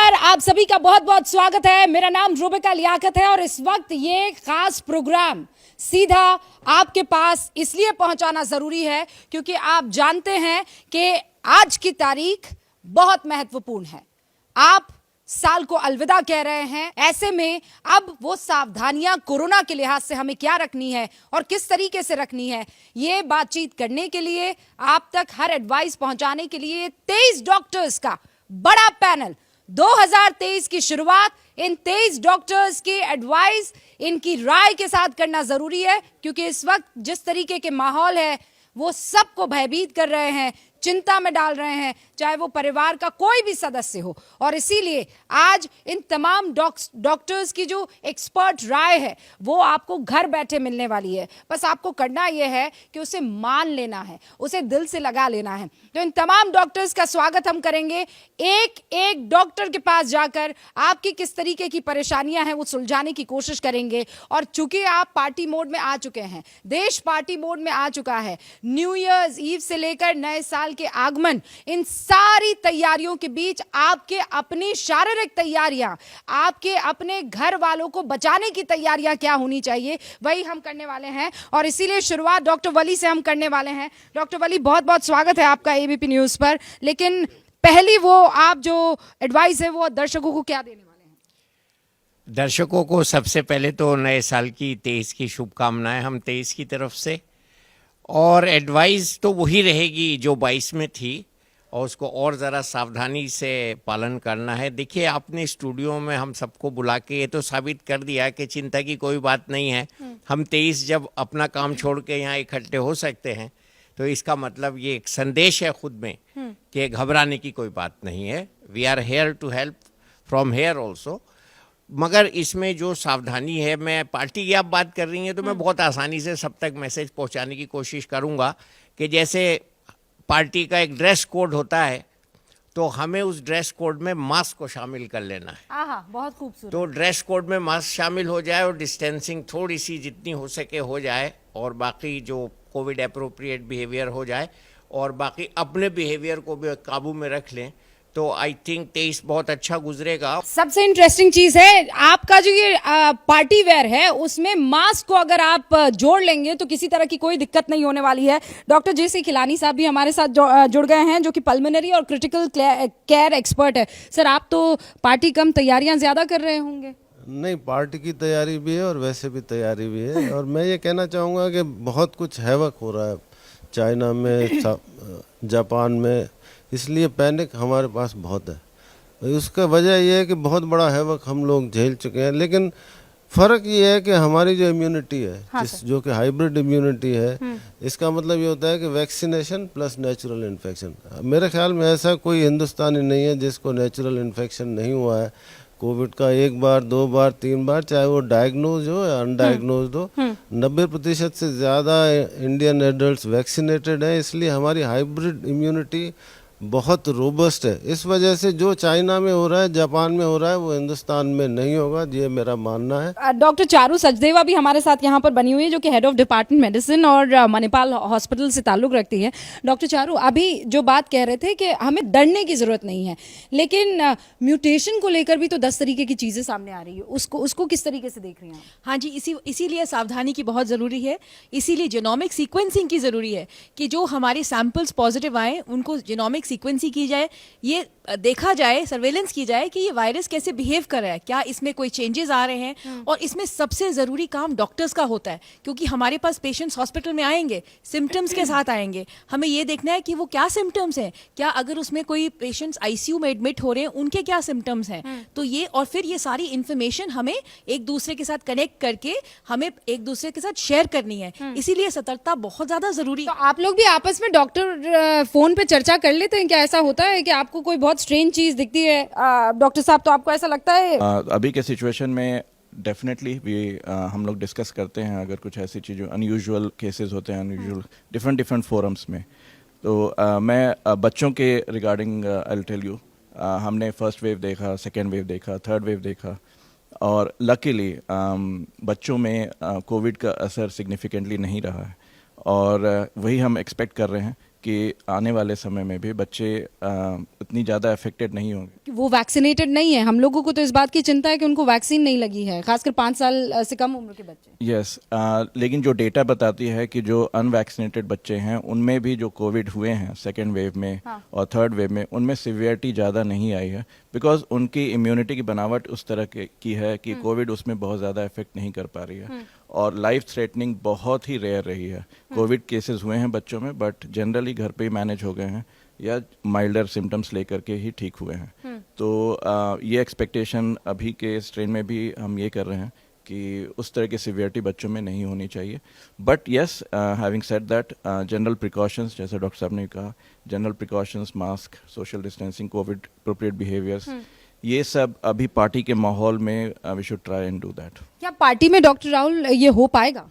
नमस्कार, आप सभी का बहुत बहुत स्वागत है। मेरा नाम रूबिका लियाकत है और इस वक्त ये खास प्रोग्राम सीधा आपके पास इसलिए पहुंचाना जरूरी है क्योंकि आप जानते हैं कि आज की तारीख बहुत महत्वपूर्ण है। आप साल को अलविदा कह रहे हैं। ऐसे में अब वो सावधानियां कोरोना के लिहाज से हमें क्या रखनी है और किस तरीके से रखनी है, ये बातचीत करने के लिए, आप तक हर एडवाइस पहुंचाने के लिए 23 डॉक्टर्स का बड़ा पैनल। 2023 की शुरुआत इन 23 डॉक्टर्स की एडवाइस, इनकी राय के साथ करना जरूरी है क्योंकि इस वक्त जिस तरीके के माहौल है वो सबको भयभीत कर रहे हैं, चिंता में डाल रहे हैं, चाहे वो परिवार का कोई भी सदस्य हो। और इसीलिए आज इन तमाम डॉक्टर्स की जो एक्सपर्ट राय है वो आपको घर बैठे मिलने वाली है। बस आपको करना यह है कि उसे मान लेना है, उसे दिल से लगा लेना है। तो इन तमाम डॉक्टर्स का स्वागत हम करेंगे। एक एक डॉक्टर के पास जाकर आपकी किस तरीके की परेशानियां हैं वो सुलझाने की कोशिश करेंगे। और चूंकि आप पार्टी मोड में आ चुके हैं, देश पार्टी मोड में आ चुका है, न्यू ईयर्स ईव से लेकर नए साल के आगमन, इन सारी तैयारियों के बीच आपके अपनी शारीरिक तैयारियां, आपके अपने घर वालों को बचाने की तैयारियां क्या होनी चाहिए, वही हम करने वाले हैं। और इसीलिए शुरुआत डॉक्टर वली से हम करने वाले हैं। डॉक्टर वली, बहुत बहुत स्वागत है आपका एबीपी न्यूज पर। लेकिन पहली वो आप जो एडवाइस है वो दर्शकों को क्या देने वाले हैं? दर्शकों को सबसे पहले तो नए साल की 23 की शुभकामनाएं हम 23 की तरफ से। और एडवाइस तो वही रहेगी जो 22 में थी और उसको और ज़रा सावधानी से पालन करना है। देखिए, आपने स्टूडियो में हम सबको बुला के ये तो साबित कर दिया कि चिंता की कोई बात नहीं है। हम 23 जब अपना काम छोड़ के यहाँ इकट्ठे हो सकते हैं तो इसका मतलब ये एक संदेश है खुद में कि घबराने की कोई बात नहीं है। We are here to help from here also. मगर इसमें जो सावधानी है, मैं पार्टी की आप बात कर रही हैं तो मैं बहुत आसानी से सब तक मैसेज पहुंचाने की कोशिश करूंगा कि जैसे पार्टी का एक ड्रेस कोड होता है तो हमें उस ड्रेस कोड में मास्क को शामिल कर लेना है। आहा, बहुत खूबसूरत। तो ड्रेस कोड में मास्क शामिल हो जाए और डिस्टेंसिंग थोड़ी सी जितनी हो सके हो जाए और बाकी जो कोविड एप्रोप्रिएट बिहेवियर हो जाए और बाकी अपने बिहेवियर को भी काबू में रख लें तो आई थिंक 23 बहुत अच्छा गुजरेगा। सबसे इंटरेस्टिंग चीज है आपका जो ये पार्टी वेयर है उसमें मास्क को अगर आप जोड़ लेंगे तो किसी तरह की कोई दिक्कत नहीं होने वाली है। Doctor JC. खिलानी साहब भी हमारे साथ जुड़ गए हैं जो कि पल्मोनरी और क्रिटिकल केयर एक्सपर्ट है। सर, आप तो पार्टी कम तैयारियां ज्यादा कर रहे होंगे? नहीं, पार्टी की तैयारी भी है और वैसे भी तैयारी भी है। और मैं ये कहना चाहूँगा कि बहुत कुछ हैवक हो रहा है चाइना में, जापान में, इसलिए पैनिक हमारे पास बहुत है। उसका वजह यह है कि बहुत बड़ा हैवक हम लोग झेल चुके हैं। लेकिन फ़र्क ये है कि हमारी जो इम्यूनिटी है, हाँ, जो कि हाइब्रिड इम्यूनिटी है, इसका मतलब ये होता है कि वैक्सीनेशन प्लस नेचुरल इन्फेक्शन। मेरे ख्याल में ऐसा कोई हिंदुस्तानी नहीं है जिसको नेचुरल इन्फेक्शन नहीं हुआ है कोविड का। 1 बार 2 बार 3 बार, चाहे वो डायग्नोज हो या अनडायग्नोज हो, 90% से ज़्यादा इंडियन एडल्ट्स वैक्सीनेटेड हैं। इसलिए हमारी हाइब्रिड इम्यूनिटी बहुत रोबस्ट है। इस वजह से जो चाइना में हो रहा है, जापान में हो रहा है, वो हिंदुस्तान में नहीं होगा, ये मेरा मानना है। डॉक्टर चारू सचदेवा भी हमारे साथ यहाँ पर बनी हुई है जो कि हेड ऑफ डिपार्टमेंट मेडिसिन और मणिपाल हॉस्पिटल से ताल्लुक रखती है। डॉक्टर चारू, अभी जो बात कह रहे थे कि हमें डरने की जरूरत नहीं है, लेकिन म्यूटेशन को लेकर भी तो 10 तरीके की चीजें सामने आ रही है, उसको किस तरीके से देख रही हैं? हाँ जी, इसीलिए सावधानी की बहुत ज़रूरी है। इसीलिए जीनोमिक सीक्वेंसिंग की ज़रूरी है कि जो हमारे सैंपल्स पॉजिटिव आए उनको जीनोमिक सीक्वेंसिंग की जाए, ये देखा जाए, सर्वेलेंस की जाए कि ये वायरस कैसे बिहेव कर रहा है, क्या इसमें कोई चेंजेस आ रहे हैं। और इसमें सबसे ज़रूरी काम डॉक्टर्स का होता है क्योंकि हमारे पास पेशेंट्स हॉस्पिटल में आएंगे, सिम्टम्स के साथ आएंगे। हमें ये देखना है कि वो क्या सिम्टम्स हैं, क्या अगर उसमें कोई पेशेंट्स आईसीयू में एडमिट हो रहे हैं उनके क्या सिम्टम्स हैं। तो ये और फिर ये सारी इन्फॉर्मेशन हमें एक दूसरे के साथ कनेक्ट करके हमें एक दूसरे के साथ शेयर करनी है। इसीलिए सतर्कता बहुत ज़्यादा ज़रूरी है। तो आप लोग भी आपस में डॉक्टर फोन पे चर्चा कर लेते हैं? क्या ऐसा होता है कि आपको कोई बहुत स्ट्रेंज चीज दिखती है डॉक्टर साहब, तो आपको ऐसा लगता है? अभी के सिचुएशन में डेफिनेटली हम लोग डिस्कस करते हैं अगर कुछ ऐसी चीज़ें, अनयूजुअल केसेस होते हैं, अनयूजुअल डिफरेंट फोरम्स में। तो मैं बच्चों के रिगार्डिंग आई टेल यू, हमने फर्स्ट वेव देखा, सेकेंड वेव देखा, थर्ड वेव देखा और लकीली बच्चों में कोविड का असर सिग्निफिकेंटली नहीं रहा है। और वही हम एक्सपेक्ट कर रहे हैं कि आने वाले समय में भी बच्चे इतनी ज़्यादा अफेक्टेड नहीं होंगे। वो वैक्सीनेटेड नहीं है। हम लोगों को तो इस बात की चिंता है कि उनको वैक्सीन नहीं लगी है, खासकर 5 साल से कम उम्र के बच्चे। यस, लेकिन जो डेटा बताती है कि जो अनवैक्सीनेटेड बच्चे हैं उनमें भी जो कोविड हुए हैं सेकेंड वेव में और थर्ड वेव में, उनमें सिवियरिटी ज़्यादा नहीं आई है, बिकॉज उनकी इम्यूनिटी की बनावट उस तरह की है कि कोविड उसमें बहुत ज़्यादा इफेक्ट नहीं कर पा रही है और लाइफ थ्रेटनिंग बहुत ही रेयर रही है। कोविड केसेस हुए हैं बच्चों में, बट जनरली घर पे ही मैनेज हो गए हैं या माइल्डर सिम्टम्स लेकर के ही ठीक हुए हैं। तो ये एक्सपेक्टेशन अभी के स्ट्रेन में भी हम ये कर रहे हैं कि उस तरह की सिवियरिटी बच्चों में नहीं होनी चाहिए। But yes, having said that, general precautions, जैसे डॉक्टर साहब ने कहा, general precautions, mask, social distancing, covid appropriate behaviours, ये सब अभी पार्टी के माहौल में we should try and do that. क्या पार्टी में डॉक्टर राहुल ये हो पाएगा?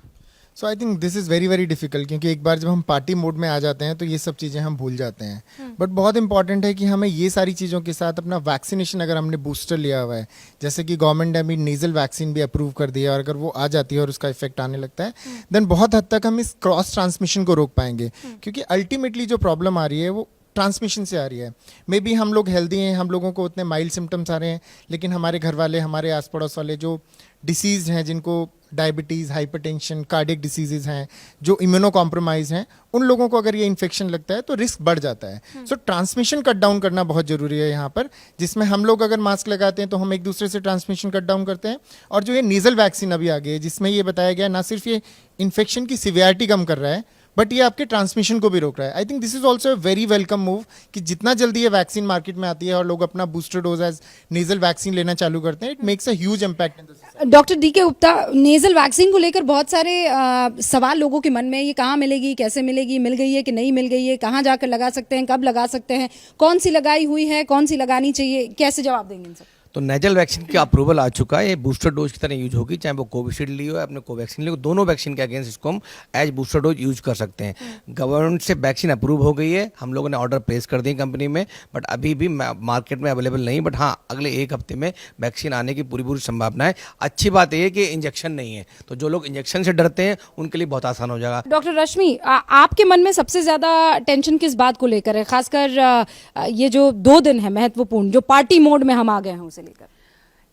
So I think this is very very difficult, क्योंकि एक बार जब हम पार्टी मोड में आ जाते हैं तो ये सब चीज़ें हम भूल जाते हैं। बट बहुत इंपॉर्टेंट है कि हमें ये सारी चीज़ों के साथ अपना वैक्सीनेशन, अगर हमने बूस्टर लिया हुआ है, जैसे कि गवर्नमेंट ने अभी नेजल वैक्सीन भी अप्रूव कर दिया, और अगर वो आ जाती है और उसका इफेक्ट आने लगता है, देन बहुत हद तक हम इस क्रॉस ट्रांसमिशन को रोक पाएंगे। क्योंकि अल्टीमेटली जो प्रॉब्लम आ रही है वो ट्रांसमिशन से आ रही है। मे बी हम लोग हेल्दी हैं, हम लोगों को उतने माइल्ड सिम्टम्स आ रहे हैं, लेकिन हमारे घर वाले, हमारे आस पड़ोस वाले जो डिसीज़ हैं, जिनको डायबिटीज़, हाइपरटेंशन, कार्डियक डिसीजेज हैं, जो इम्यूनो कॉम्प्रोमाइज हैं, उन लोगों को अगर ये इन्फेक्शन लगता है तो रिस्क बढ़ जाता है। सो ट्रांसमिशन कट डाउन करना बहुत ज़रूरी है यहाँ पर, जिसमें हम लोग अगर मास्क लगाते हैं तो हम एक दूसरे से ट्रांसमिशन कट डाउन करते हैं। और जो ये नीजल वैक्सीन अभी आ गई है, जिसमें ये बताया गया ना सिर्फ ये इन्फेक्शन की सिवियरिटी कम कर रहा है, बट ये आपके ट्रांसमिशन को भी रोक रहा है। आई think this is also a very welcome move कि जितना जल्दी ये वैक्सीन मार्केट में आती है और लोग अपना booster dose as nasal vaccine लेना चालू करते हैं, it makes a huge impact in the. Doctor DK Gupta, nasal vaccine को लेकर बहुत सारे सवाल लोगों के मन में, ये कहाँ मिलेगी, कैसे मिलेगी, मिल गई है कि नहीं मिल गई है, कहाँ जाकर लगा सकते हैं, कब लगा सकते हैं, कौन सी लगाई हुई है, कौन सी लगानी चाहिए, कैसे जवाब देंगे इन सब? तो नेजल वैक्सीन का अप्रूवल आ चुका है। ये बूस्टर डोज की तरह यूज होगी, चाहे वो कोविशील्ड ली हो या अपने कोवैक्सीन ली हो, दोनों वैक्सीन के अगेंस्ट इसको हम एज बूस्टर डोज यूज कर सकते हैं। गवर्नमेंट से वैक्सीन अप्रूव हो गई है, हम लोगों ने ऑर्डर प्लेस कर दिए कंपनी में, बट अभी भी मार्केट में अवेलेबल नहीं। बट हाँ, अगले 1 हफ्ते में वैक्सीन आने की पूरी संभावना है। अच्छी बात यह है कि इंजेक्शन नहीं है, तो जो लोग इंजेक्शन से डरते हैं उनके लिए बहुत आसान हो जाएगा। डॉक्टर रश्मि, आपके मन में सबसे ज्यादा टेंशन किस बात को लेकर है, खासकर ये जो 2 दिन है महत्वपूर्ण, जो पार्टी मोड में हम आ गए हैं, उसे लेकर?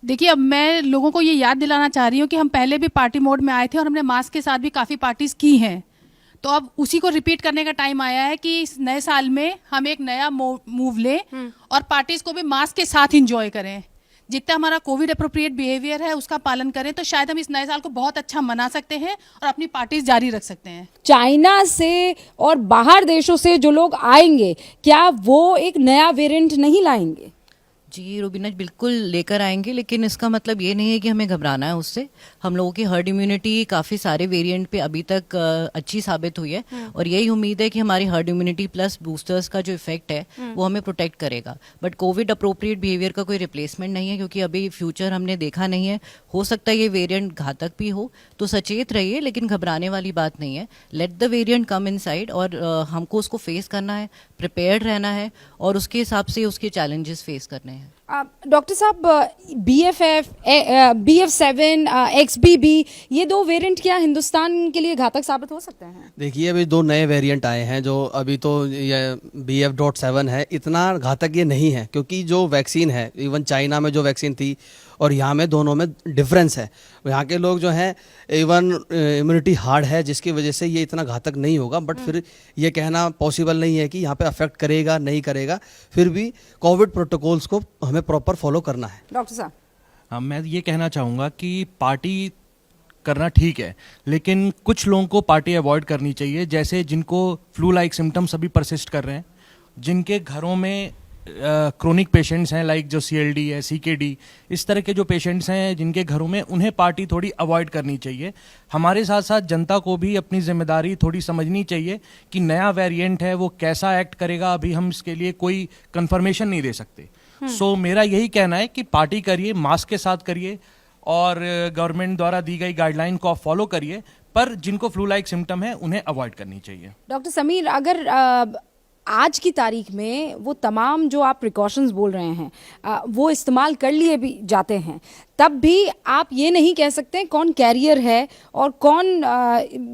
देखिए, अब मैं लोगों को ये याद दिलाना चाह रही हूँ कि हम पहले भी पार्टी मोड में आए थे और हमने मास्क के साथ भी काफ़ी पार्टीज की हैं। तो अब उसी को रिपीट करने का टाइम आया है कि इस नए साल में हम एक नया मूव लें और पार्टीज को भी मास्क के साथ इंजॉय करें। जितना हमारा कोविड अप्रोप्रिएट बिहेवियर है उसका पालन करें, तो शायद हम इस नए साल को बहुत अच्छा मना सकते हैं और अपनी पार्टीज जारी रख सकते हैं। चाइना से और बाहर देशों से जो लोग आएंगे, क्या वो एक नया वेरिएंट नहीं लाएंगे? जी रुबीना, बिल्कुल लेकर आएंगे, लेकिन इसका मतलब ये नहीं है कि हमें घबराना है उससे। हम लोगों की हर्ड इम्यूनिटी काफ़ी सारे वेरिएंट पे अभी तक अच्छी साबित हुई है और यही उम्मीद है कि हमारी हर्ड इम्यूनिटी प्लस बूस्टर्स का जो इफेक्ट है वो हमें प्रोटेक्ट करेगा। बट कोविड अप्रोप्रिएट बिहेवियर का कोई रिप्लेसमेंट नहीं है, क्योंकि अभी फ्यूचर हमने देखा नहीं है। हो सकता है ये वेरिएंट घातक भी हो, तो सचेत रहिए, लेकिन घबराने वाली बात नहीं है। Let the variant come inside और हमको उसको फेस करना है, प्रिपेयर्ड रहना है और उसके हिसाब से उसके चैलेंजेस फेस करने हैं। डॉक्टर साहब, BF7, XBB, ये 2 वेरिएंट क्या हिंदुस्तान के लिए घातक साबित हो सकते हैं? देखिए, अभी 2 नए वेरिएंट आए हैं, जो अभी तो ये BF.7 है, इतना घातक ये नहीं है, क्योंकि जो वैक्सीन है, इवन चाइना में जो वैक्सीन थी और यहाँ में दोनों में डिफरेंस है। यहाँ के लोग जो हैं इवन इम्यूनिटी हार्ड है, जिसकी वजह से ये इतना घातक नहीं होगा। बट फिर ये कहना पॉसिबल नहीं है कि यहाँ पे अफेक्ट करेगा नहीं करेगा। फिर भी कोविड प्रोटोकॉल्स को हमें प्रॉपर फॉलो करना है। डॉक्टर साहब, हाँ, मैं ये कहना चाहूँगा कि पार्टी करना ठीक है, लेकिन कुछ लोगों को पार्टी अवॉइड करनी चाहिए, जैसे जिनको फ्लू लाइक सिम्टम्स अभी परसिस्ट कर रहे हैं, जिनके घरों में क्रोनिक पेशेंट्स हैं, लाइक जो CLD है, CKD, इस तरह के जो पेशेंट्स हैं जिनके घरों में, उन्हें पार्टी थोड़ी अवॉइड करनी चाहिए। हमारे साथ साथ जनता को भी अपनी जिम्मेदारी थोड़ी समझनी चाहिए कि नया वेरिएंट है, वो कैसा एक्ट करेगा, अभी हम इसके लिए कोई कंफर्मेशन नहीं दे सकते। सो मेरा यही कहना है कि पार्टी करिए, मास्क के साथ करिए और गवर्नमेंट द्वारा दी गई गाइडलाइन को आप फॉलो करिए, पर जिनको फ्लू लाइक सिम्टम है उन्हें अवॉइड करनी चाहिए। डॉक्टर समीर, अगर आज की तारीख में वो तमाम जो आप प्रिकॉशंस बोल रहे हैं वो इस्तेमाल कर लिए भी जाते हैं, तब भी आप ये नहीं कह सकते कौन कैरियर है और कौन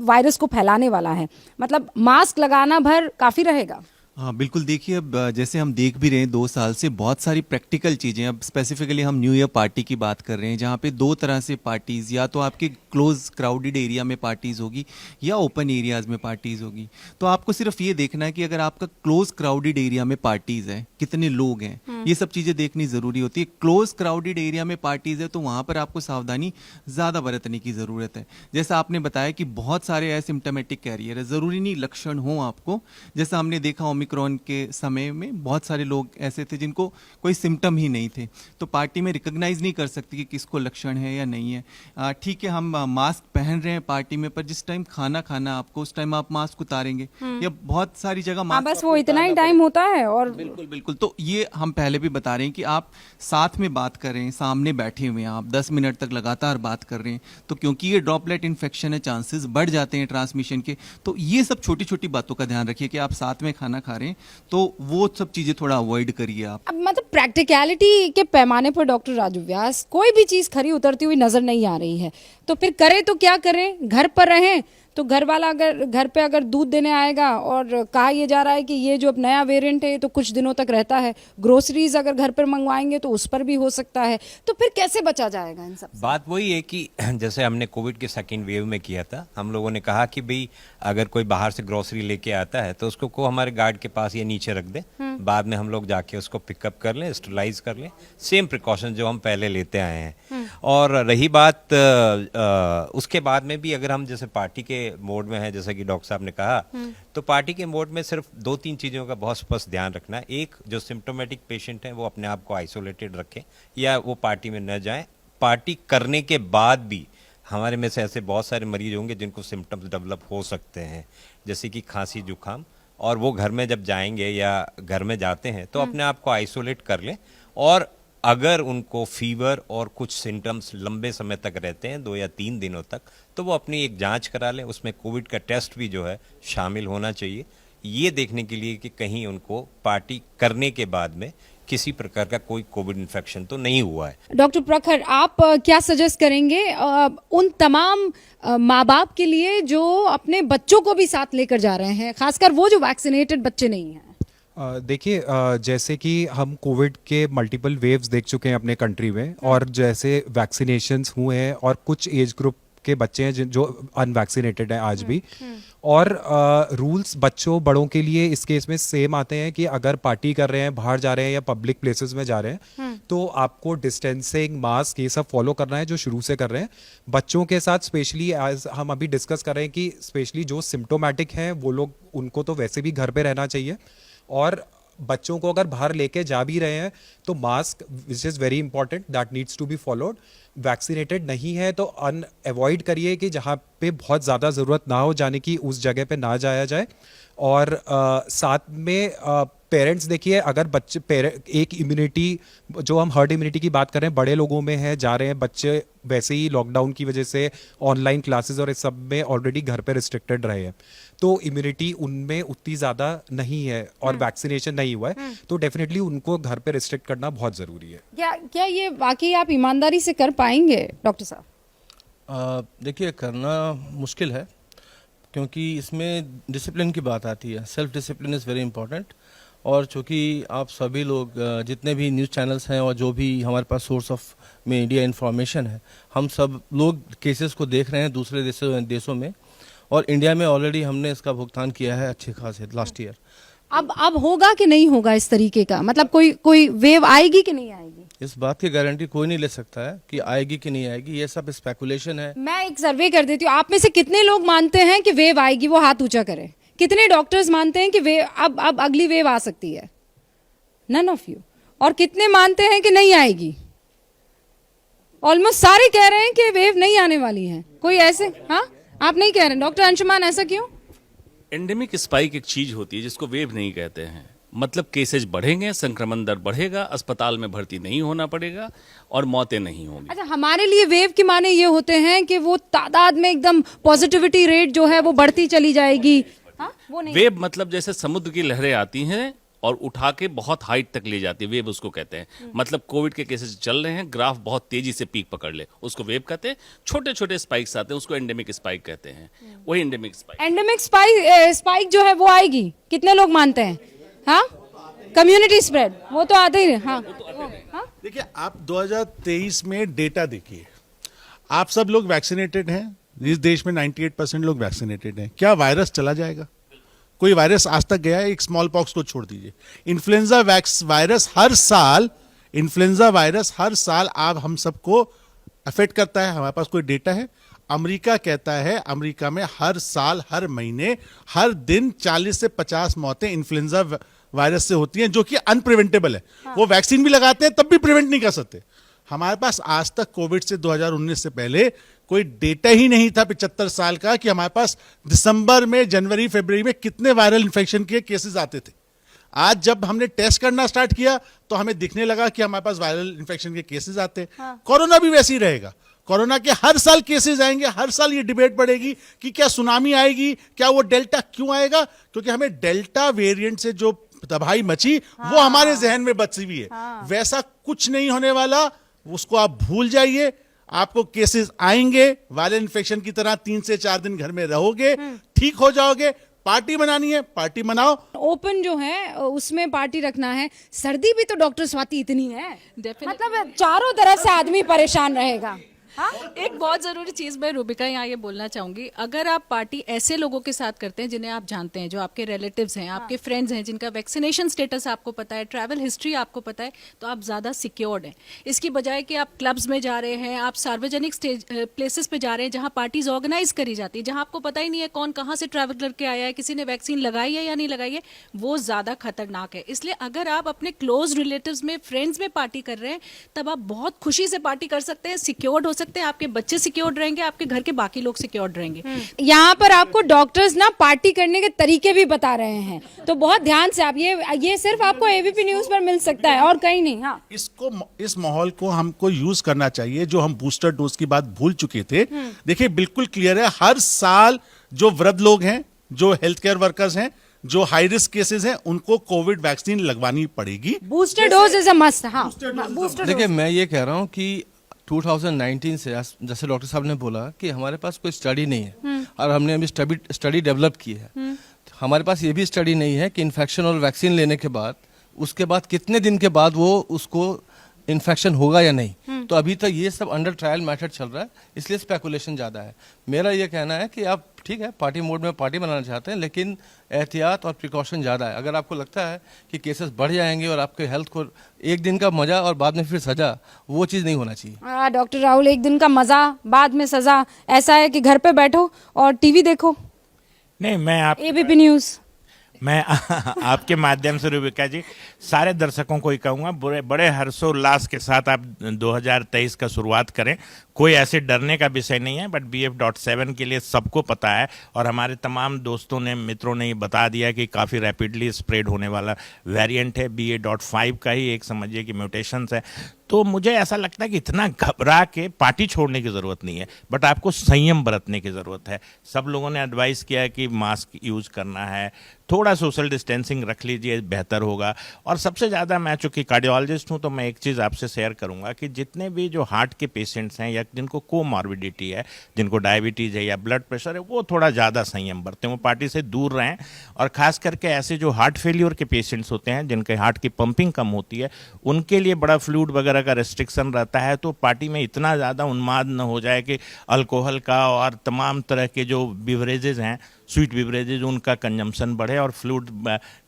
वायरस को फैलाने वाला है। मतलब मास्क लगाना भर काफ़ी रहेगा। हाँ बिल्कुल, देखिए अब जैसे हम देख भी रहे हैं 2 साल से बहुत सारी प्रैक्टिकल चीज़ें, अब स्पेसिफिकली हम न्यू ईयर पार्टी की बात कर रहे हैं जहाँ पे 2 तरह से पार्टीज़, या तो आपके क्लोज क्राउडेड एरिया में पार्टीज़ होगी या ओपन एरियाज़ में पार्टीज़ होगी। तो आपको सिर्फ ये देखना है कि अगर आपका क्लोज क्राउडेड एरिया में पार्टीज़ है, कितने लोग हैं, ये सब चीज़ें देखनी ज़रूरी होती है। क्लोज क्राउडेड एरिया में पार्टीज़ है तो वहाँ पर आपको सावधानी ज़्यादा बरतने की ज़रूरत है। जैसा आपने बताया कि बहुत सारे एसिम्टोमेटिक कैरियर है, ज़रूरी नहीं लक्षण हो आपको। जैसा हमने देखा ओमिक्रॉन के समय में बहुत सारे लोग ऐसे थे जिनको कोई सिम्टम ही नहीं थे, तो पार्टी में रिकॉग्नाइज नहीं कर सकती कि किसको लक्षण है या नहीं है। ठीक है, हम मास्क पहन रहे हैं पार्टी में, पर जिस टाइम खाना खाना आपको उस टाइम आप मास्क उतारेंगे, या बहुत सारी जगह मास्क बस वो इतना ही टाइम होता है। और बिल्कुल बिल्कुल, तो ये हम पहले भी बता रहे हैं कि आप साथ में बात कर रहे हैं, सामने बैठे हुए हैं, आप 10 मिनट तक लगातार बात कर रहे हैं, तो क्योंकि ये ड्रॉपलेट इन्फेक्शन है, चांसेस बढ़ जाते हैं ट्रांसमिशन के। तो ये सब छोटी छोटी बातों का ध्यान रखिए कि आप साथ में खाना खा रहे हैं, तो वो सब चीजें थोड़ा अवॉइड करिए आप। अब मतलब प्रैक्टिकलिटी के पैमाने पर डॉक्टर राजू व्यास कोई भी चीज खरी उतरती हुई नजर नहीं आ रही है, तो फिर करें तो क्या करें? घर पर रहें तो घर वाला अगर घर पे अगर दूध देने आएगा और कहा यह जा रहा है कि ये जो अब नया वेरिएंट है ये तो कुछ दिनों तक रहता है, ग्रोसरीज अगर घर पर मंगवाएंगे तो उस पर भी हो सकता है, तो फिर कैसे बचा जाएगा इन सब से? बात वही है कि जैसे हमने कोविड के सेकेंड वेव में किया था, हम लोगों ने कहा कि भाई अगर कोई बाहर से ग्रोसरी लेके आता है तो उसको को हमारे गार्ड के पास या नीचे रख दे, बाद में हम लोग जाके उसको पिकअप कर लें, स्टरलाइज कर लें, सेम प्रिकॉशन जो हम पहले लेते आए हैं। और रही बात उसके बाद में भी अगर हम जैसे पार्टी के मोड में है, जैसा कि डॉक्टर साहब ने कहा, तो पार्टी के मोड में सिर्फ 2-3 चीज़ों का बहुत स्पष्ट ध्यान रखना है। एक, जो सिम्टोमेटिक पेशेंट हैं वो अपने आप को आइसोलेटेड रखें या वो पार्टी में न जाएं। पार्टी करने के बाद भी हमारे में से ऐसे बहुत सारे मरीज होंगे जिनको सिम्टम्स डेवलप हो सकते हैं, जैसे कि खांसी जुकाम, और वो घर में जब जाएंगे या घर में जाते हैं तो अपने आप को आइसोलेट कर लें। और अगर उनको फीवर और कुछ सिम्टम्स लंबे समय तक रहते हैं, 2 या 3 दिनों तक, तो वो अपनी एक जांच करा लें, उसमें कोविड का टेस्ट भी जो है शामिल होना चाहिए, ये देखने के लिए कि कहीं उनको पार्टी करने के बाद में किसी प्रकार का कोई कोविड इन्फेक्शन तो नहीं हुआ है। डॉक्टर प्रखर, आप क्या सजेस्ट करेंगे उन तमाम माँ बाप के लिए जो अपने बच्चों को भी साथ लेकर जा रहे हैं, खासकर वो जो वैक्सीनेटेड बच्चे नहीं हैं? देखिए, जैसे कि हम कोविड के मल्टीपल वेव्स देख चुके हैं अपने कंट्री में, और जैसे वैक्सीनेशंस हुए हैं और कुछ एज ग्रुप के बच्चे हैं जो अनवैक्सीनेटेड हैं आज भी, और रूल्स बच्चों बड़ों के लिए इस केस में सेम आते हैं कि अगर पार्टी कर रहे हैं, बाहर जा रहे हैं या पब्लिक प्लेसेस में जा रहे हैं, तो आपको डिस्टेंसिंग, मास्क, ये सब फॉलो करना है जो शुरू से कर रहे हैं। बच्चों के साथ स्पेशली एज हम अभी डिस्कस कर रहे हैं कि स्पेशली जो सिम्टोमेटिक हैं वो लोग, उनको तो वैसे भी घर पे रहना चाहिए, और बच्चों को अगर बाहर लेके जा भी रहे हैं तो mask, which is very important, that needs to be followed. Vaccinated नहीं है तो अवॉइड करिए कि जहाँ पे बहुत ज़्यादा ज़रूरत ना हो जाने की, उस जगह पे ना जाया जाए। और साथ में पेरेंट्स, देखिए अगर बच्चे एक इम्यूनिटी, जो हम हर्ड इम्यूनिटी की बात कर रहे हैं, बड़े लोगों में है, जा रहे हैं बच्चे, वैसे ही लॉकडाउन की वजह से ऑनलाइन क्लासेस और इस सब में ऑलरेडी घर पे रिस्ट्रिक्टेड रहे हैं, तो इम्यूनिटी उनमें उतनी ज़्यादा नहीं है और वैक्सीनेशन नहीं हुआ है, तो डेफिनेटली उनको घर पे रिस्ट्रिक्ट करना बहुत ज़रूरी है। क्या ये वाकई आप ईमानदारी से कर पाएंगे डॉक्टर साहब? देखिए, करना मुश्किल है क्योंकि इसमें डिसिप्लिन की बात आती है। Self discipline is very important. और चूँकि आप सभी लोग, जितने भी न्यूज़ चैनल्स हैं और जो भी हमारे पास सोर्स ऑफ मीडिया इंफॉर्मेशन है, हम सब लोग केसेस को देख रहे हैं दूसरे देशों में, और इंडिया में ऑलरेडी हमने इसका भुगतान किया है अच्छे खासे लास्ट ईयर। अब होगा कि नहीं होगा इस तरीके का? मतलब कोई वेव आएगी कि नहीं आएगी? इस बात की गारंटी कोई नहीं ले सकता है कि आएगी कि नहीं आएगी, ये सब स्पेकुलेशन है। मैं एक सर्वे कर देती हूँ, आप में से कितने लोग मानते हैं कि वेव आएगी? वो हाथ ऊंचा करें। कितने डॉक्टर्स मानते हैं कि वेव अब अगली वेव आ सकती है? None of you. और कितने मानते हैं कि नहीं आएगी? ऑलमोस्ट सारे कह रहे हैं कि वेव नहीं आने वाली है। कोई ऐसे, हाँ आप नहीं कह रहे? डॉक्टर अंशुमान, ऐसा क्यों? एंडेमिक स्पाइक एक चीज होती है जिसको वेव नहीं कहते हैं। मतलब केसेज बढ़ेंगे, संक्रमण दर बढ़ेगा, अस्पताल में भर्ती नहीं होना पड़ेगा और मौतें नहीं होंगी। अच्छा, हमारे लिए वेव के माने ये होते हैं कि वो तादाद में एकदम पॉजिटिविटी रेट जो है वो बढ़ती चली जाएगी। हाँ, वो नहीं वेव मतलब जैसे समुद्र की लहरें आती हैं और उठा के बहुत हाइट तक ले जाती है, वेव उसको कहते हैं। मतलब कोविड के केसेस चल रहे हैं, ग्राफ बहुत तेजी से पीक पकड़ ले, उसको वेव कहते हैं। छोटे छोटे स्पाइक्स आते हैं, उसको एंडेमिक स्पाइक कहते हैं। वही एंडेमिक स्पाइक। एंडेमिक स्पाइक जो है वो आएगी, कितने लोग मानते हैं? हाँ, कम्युनिटी स्प्रेड वो तो आते ही। हाँ, देखिए, आप 2023 में डेटा देखिए, आप सब लोग वैक्सीनेटेड हैं, इस देश में 98% लोग वैक्सीनेटेड हैं। क्या वायरस चला जाएगा? कोई वायरस आज तक गया है? एक स्मॉल पॉक्स को छोड़ दीजिए। इन्फ्लुएंजा वायरस हर साल आप हम सबको अफेक्ट करता है। हमारे पास कोई डेटा है? अमेरिका कहता है, अमेरिका में हर साल, हर महीने, हर दिन 40 से 50 मौतें इन्फ्लुएंजा वायरस से होती हैं, जो कि अनप्रिवेंटेबल है। वो वैक्सीन भी लगाते हैं तब भी प्रिवेंट नहीं कर सकते। हमारे पास आज तक कोविड से 2019 से पहले कोई डेटा ही नहीं था 75 साल का कि हमारे पास दिसंबर में, जनवरी, फरवरी में कितने वायरल इन्फेक्शन के केसेस आते थे। आज जब हमने टेस्ट करना स्टार्ट किया तो हमें दिखने लगा कि हमारे पास वायरल इन्फेक्शन के केसेस आते हैं। हाँ। कोरोना भी वैसे ही रहेगा। कोरोना के हर साल केसेस आएंगे, हर साल ये डिबेट बढ़ेगी कि क्या सुनामी आएगी, क्या वो डेल्टा क्यों आएगा? क्योंकि हमें डेल्टा वेरिएंट से जो तबाही मची वो हमारे जहन में बची हुई है। वैसा कुछ नहीं होने वाला, उसको आप भूल जाइए। आपको केसेस आएंगे, वायरल इन्फेक्शन की तरह 3 से 4 दिन घर में रहोगे, ठीक हो जाओगे। पार्टी मनानी है, पार्टी मनाओ। ओपन जो है उसमें पार्टी रखना है। सर्दी भी तो डॉक्टर स्वाति इतनी है, मतलब चारों तरफ से आदमी परेशान रहेगा। एक बहुत जरूरी चीज मैं रूबिका यहाँ ये बोलना चाहूंगी, अगर आप पार्टी ऐसे लोगों के साथ करते हैं जिन्हें आप जानते हैं, जो आपके रिलेटिव्स हैं, आपके फ्रेंड्स हैं, जिनका वैक्सीनेशन स्टेटस आपको पता है, ट्रैवल हिस्ट्री आपको पता है, तो आप ज्यादा सिक्योर्ड हैं। इसकी बजाय कि आप क्लब्स में जा रहे हैं, आप सार्वजनिक प्लेसेस पे जा रहे हैं जहाँ पार्टीज ऑर्गेनाइज करी जाती है, जहाँ आपको पता ही नहीं है कौन कहाँ से ट्रैवल करके आया है, किसी ने वैक्सीन लगाई है या नहीं लगाई है, वो ज्यादा खतरनाक है। इसलिए अगर आप अपने क्लोज रिलेटिव्स में, फ्रेंड्स में पार्टी कर रहे हैं, तब आप बहुत खुशी से पार्टी कर सकते हैं, सिक्योर्ड हो सकते हैं, आपके बच्चे सिक्योर्ड रहेंगे, आपके घर के बाकी लोग सिक्योर्ड रहेंगे। यहाँ पर आपको डॉक्टर्स ना पार्टी करने के तरीके भी बता रहे हैं, तो बहुत ध्यान से आप ये सिर्फ आपको एबीपी न्यूज पर मिल सकता है और कहीं नहीं। हाँ, इस माहौल को हमको यूज करना चाहिए, जो हम बूस्टर डोज की बात भूल चुके थे। देखिए, बिल्कुल क्लियर है, हर साल जो वृद्ध लोग हैं, जो हेल्थ केयर वर्कर्स हैं, जो हाई रिस्क केसेस हैं, उनको कोविड वैक्सीन लगवानी पड़ेगी। Booster dose is a must. हाँ, बूस्टर देखिए, मैं ये कह रहा हूँ कि 2019 से, जैसे डॉक्टर साहब ने बोला कि हमारे पास कोई स्टडी नहीं है और हमने अभी स्टडी डेवलप की है। हमारे पास ये भी स्टडी नहीं है कि इन्फेक्शन और वैक्सीन लेने के बाद उसके बाद कितने दिन के बाद वो उसको इन्फेक्शन होगा या नहीं। तो अभी तक ये सब अंडर ट्रायल मेथड चल रहा है, इसलिए स्पेकुलेशन ज़्यादा है। मेरा ये कहना है कि आप ठीक है पार्टी मोड में पार्टी बनाना चाहते हैं, लेकिन एहतियात और प्रिकॉशन ज़्यादा है। अगर आपको लगता है कि केसेस बढ़ जाएंगे और आपके हेल्थ को एक दिन का मजा और बाद में फिर सजा, वो चीज़ नहीं होना चाहिए। डॉक्टर राहुल, एक दिन का मजा बाद में सजा, ऐसा है कि घर पे बैठो और टीवी देखो। नहीं, मैं एबीपी न्यूज मैं आपके माध्यम से रूबिका जी सारे दर्शकों को ही कहूँगा, बड़े हर्षोल्लास के साथ आप 2023 का शुरुआत करें। कोई ऐसे डरने का विषय नहीं है, बट BF.7 के लिए सबको पता है और हमारे तमाम दोस्तों ने, मित्रों ने ये बता दिया कि काफ़ी रैपिडली स्प्रेड होने वाला वेरिएंट है। BA.5 का ही एक समझिए कि म्यूटेशंस है। तो मुझे ऐसा लगता है कि इतना घबरा के पार्टी छोड़ने की ज़रूरत नहीं है, बट आपको संयम बरतने की ज़रूरत है। सब लोगों ने एडवाइस किया है कि मास्क यूज करना है, थोड़ा सोशल डिस्टेंसिंग रख लीजिए, बेहतर होगा। और सबसे ज़्यादा मैं चूँकि कार्डियोलॉजिस्ट हूँ तो मैं एक चीज़ आपसे शेयर करूँगा कि जितने भी जो हार्ट के पेशेंट्स हैं या जिनको कोमॉर्बिडिटी है, जिनको डायबिटीज़ है या ब्लड प्रेशर है, वो थोड़ा ज़्यादा संयम बरतें, वो पार्टी से दूर रहें। और ख़ास करके ऐसे जो हार्ट फेलियर के पेशेंट्स होते हैं, जिनके हार्ट की पंपिंग कम होती है, उनके लिए बड़ा फ्लूइड वगैरह का रेस्ट्रिक्शन रहता है। तो पार्टी में इतना ज़्यादा उन्माद न हो जाए कि अल्कोहल का और तमाम तरह के जो बिवरेजेज हैं, स्वीट बिवरेजेज, उनका कंजम्पशन बढ़े और फ्लूइड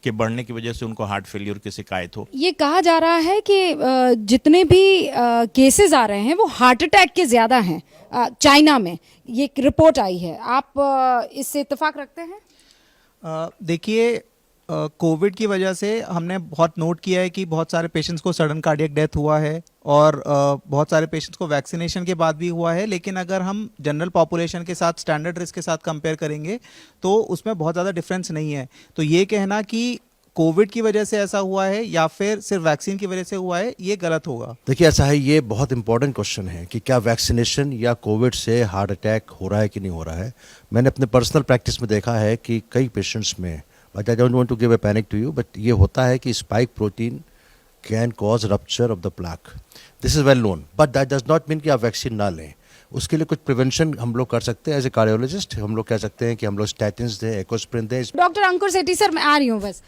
के बढ़ने की वजह से उनको हार्ट फेलियर की शिकायत हो। ये कहा जा रहा है कि जितने भी केसेस आ रहे हैं वो हार्ट अटैक के ज़्यादा हैं चाइना में, ये एक रिपोर्ट आई है। आप इससे इत्तेफाक रखते हैं? देखिए, कोविड की वजह से हमने बहुत नोट किया है कि बहुत सारे पेशेंट्स को सडन कार्डियक डेथ हुआ है और बहुत सारे पेशेंट्स को वैक्सीनेशन के बाद भी हुआ है। लेकिन अगर हम जनरल पॉपुलेशन के साथ, स्टैंडर्ड रिस्क के साथ कंपेयर करेंगे तो उसमें बहुत ज़्यादा डिफरेंस नहीं है। तो ये कहना कि कोविड की वजह से ऐसा हुआ है या फिर सिर्फ वैक्सीन की वजह से हुआ है, ये गलत होगा। देखिए ऐसा है, ये बहुत इंपॉर्टेंट क्वेश्चन है कि क्या वैक्सीनेशन या कोविड से हार्ट अटैक हो रहा है कि नहीं हो रहा है। मैंने अपने पर्सनल प्रैक्टिस में देखा है कि कई पेशेंट्स में, but I don't want to give a panic to you, but ये होता है कि spike protein can cause rupture of the plaque. This is well known, but that does not mean कि आप वैक्सीन ना लें। उसके लिए कुछ प्रिवेंशन हम लोग कर सकते हैं। एज ए कार्डियोलॉजिस्ट हम लोग कह सकते हैं कि हम लोग स्टैटिन्स दें, एकोस्प्रिन दें। डॉक्टर अंकुर सेठी सर, मैं आ रही हूँ बस।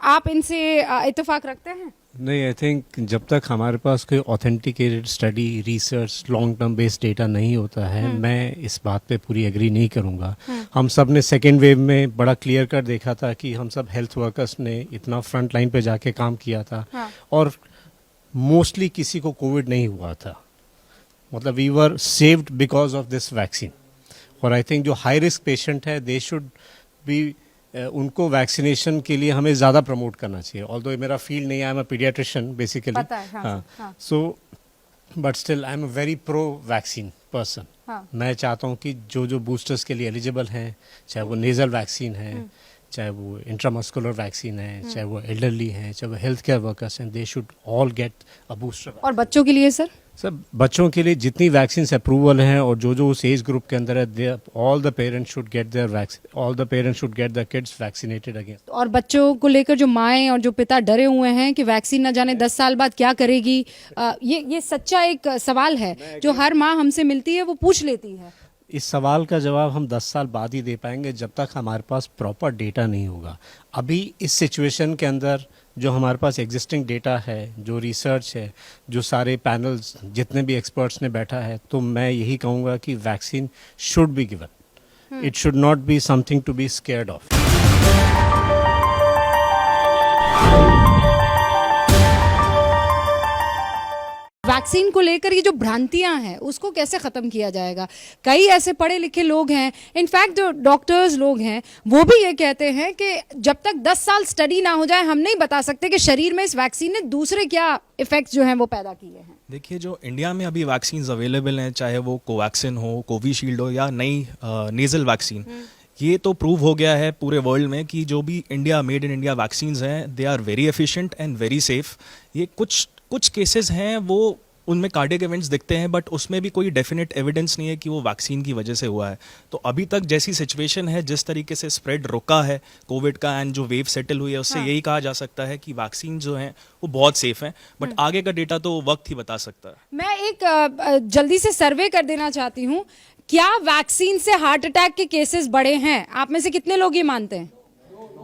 आप इनसे इत्तेफाक रखते हैं? नहीं, आई थिंक जब तक हमारे पास कोई authenticated study, research, long term based data नहीं होता है, मैं इस बात पे पूरी एग्री नहीं करूंगा। हम सब ने सेकेंड वेव में बड़ा क्लियर कर देखा था कि हम सब हेल्थ वर्कर्स ने इतना फ्रंट लाइन पे जाके काम किया था, और मोस्टली किसी को कोविड नहीं हुआ था। मतलब we were saved because of this vaccine. और आई थिंक जो हाई रिस्क पेशेंट है, दे शुड बी, उनको वैक्सीनेशन के लिए हमें ज़्यादा प्रमोट करना चाहिए। ऑल्दो मेरा फील्ड नहीं है, I am a paediatrician basically, हाँ, so but still I am a very pro vaccine person. मैं चाहता हूँ कि जो जो बूस्टर्स के लिए एलिजिबल हैं, चाहे वो नेजल वैक्सीन है, चाहे वो इंट्रामस्कुलर वैक्सीन है, चाहे वो एल्डरली हैं, चाहे वो हेल्थ केयर वर्कर्स हैं, they should all get a booster. और बच्चों के लिए सर? सर, बच्चों के लिए जितनी वैक्सीन अप्रूवल हैं और जो जो उस एज ग्रुप के अंदर है, all the parents should get their vaccine, all the parents should get the kids vaccinated against. और बच्चों को लेकर जो माएँ और जो पिता डरे हुए हैं कि वैक्सीन न जाने 10 साल बाद क्या करेगी, ये सच्चा एक सवाल है जो हर माँ हमसे मिलती है, वो पूछ लेती है। इस सवाल का जवाब हम 10 साल बाद ही दे पाएंगे जब तक हमारे पास प्रॉपर डेटा नहीं होगा। अभी इस सिचुएशन के अंदर जो हमारे पास एग्जिस्टिंग डेटा है, जो रिसर्च है, जो सारे पैनल्स, जितने भी एक्सपर्ट्स ने बैठा है, तो मैं यही कहूँगा कि vaccine should be given. It should not be something to be scared of. Vaccine को लेकर ये जो भ्रांतियां हैं उसको कैसे खत्म किया जाएगा? कई ऐसे पढ़े लिखे लोग हैं, इनफैक्ट जो डॉक्टर्स लोग हैं, वो भी ये कहते हैं कि जब तक 10 साल स्टडी ना हो जाए हम नहीं बता सकते कि शरीर में इस वैक्सीन ने दूसरे क्या इफेक्ट्स जो हैं वो पैदा किए हैं। देखिए, जो इंडिया में अभी वैक्सीन अवेलेबल हैं, चाहे वो कोवैक्सिन हो, कोविशील्ड हो या नई नेजल वैक्सीन, ये तो प्रूव हो गया है पूरे वर्ल्ड में कि जो भी India made in India vaccines हैं, they are very efficient and very safe. ये कुछ केसेस हैं वो उनमें कार्डियक इवेंट्स दिखते हैं, बट उसमें भी कोई डेफिनेट एविडेंस नहीं है कि वो वैक्सीन की वजह से हुआ है। तो अभी तक जैसी सिचुएशन है, जिस तरीके से स्प्रेड रुका है कोविड का एंड जो वेव सेटल हुई है, उससे यही कहा जा सकता है कि वैक्सीन जो हैं वो बहुत सेफ हैं, बट आगे का डेटा तो वक्त ही बता सकता है। मैं एक जल्दी से सर्वे कर देना चाहती हूँ, क्या वैक्सीन से हार्ट अटैक के केसेस बढ़े हैं? आप में से कितने लोग ये मानते हैं?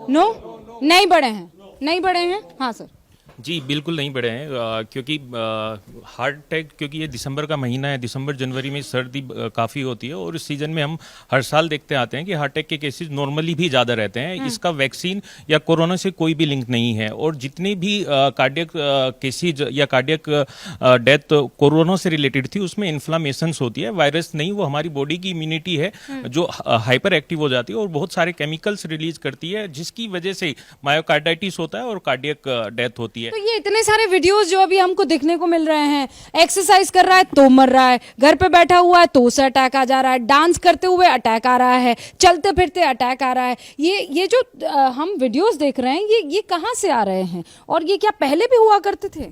नो, नहीं बढ़े हैं, नहीं बढ़े हैं। हाँ सर। जी बिल्कुल नहीं बढ़े हैं, क्योंकि हार्ट अटैक, क्योंकि ये दिसंबर का महीना है, दिसंबर जनवरी में सर्दी काफ़ी होती है और इस सीज़न में हम हर साल देखते आते हैं कि हार्ट अटैक के केसेस नॉर्मली भी ज़्यादा रहते हैं। इसका वैक्सीन या कोरोना से कोई भी लिंक नहीं है, और जितनी भी कार्डियक केसेज या कार्डियक डेथ कोरोना से रिलेटेड थी, उसमें इन्फ्लामेशंस होती है, वायरस नहीं, वो हमारी बॉडी की इम्यूनिटी है जो हाइपर एक्टिव हो जाती है और बहुत सारे केमिकल्स रिलीज करती है, जिसकी वजह से मायोकार्डाइटिस होता है और कार्डियक डेथ होती है। तो ये इतने सारे वीडियोस जो अभी हमको देखने को मिल रहे हैं, एक्सरसाइज कर रहा है तो मर रहा है, घर पे बैठा हुआ है तो उसे अटैक आ जा रहा है, डांस करते हुए अटैक आ रहा है, चलते फिरते अटैक आ रहा है, ये जो हम वीडियोस देख रहे हैं, ये कहाँ से आ रहे हैं और ये क्या पहले भी हुआ करते थे?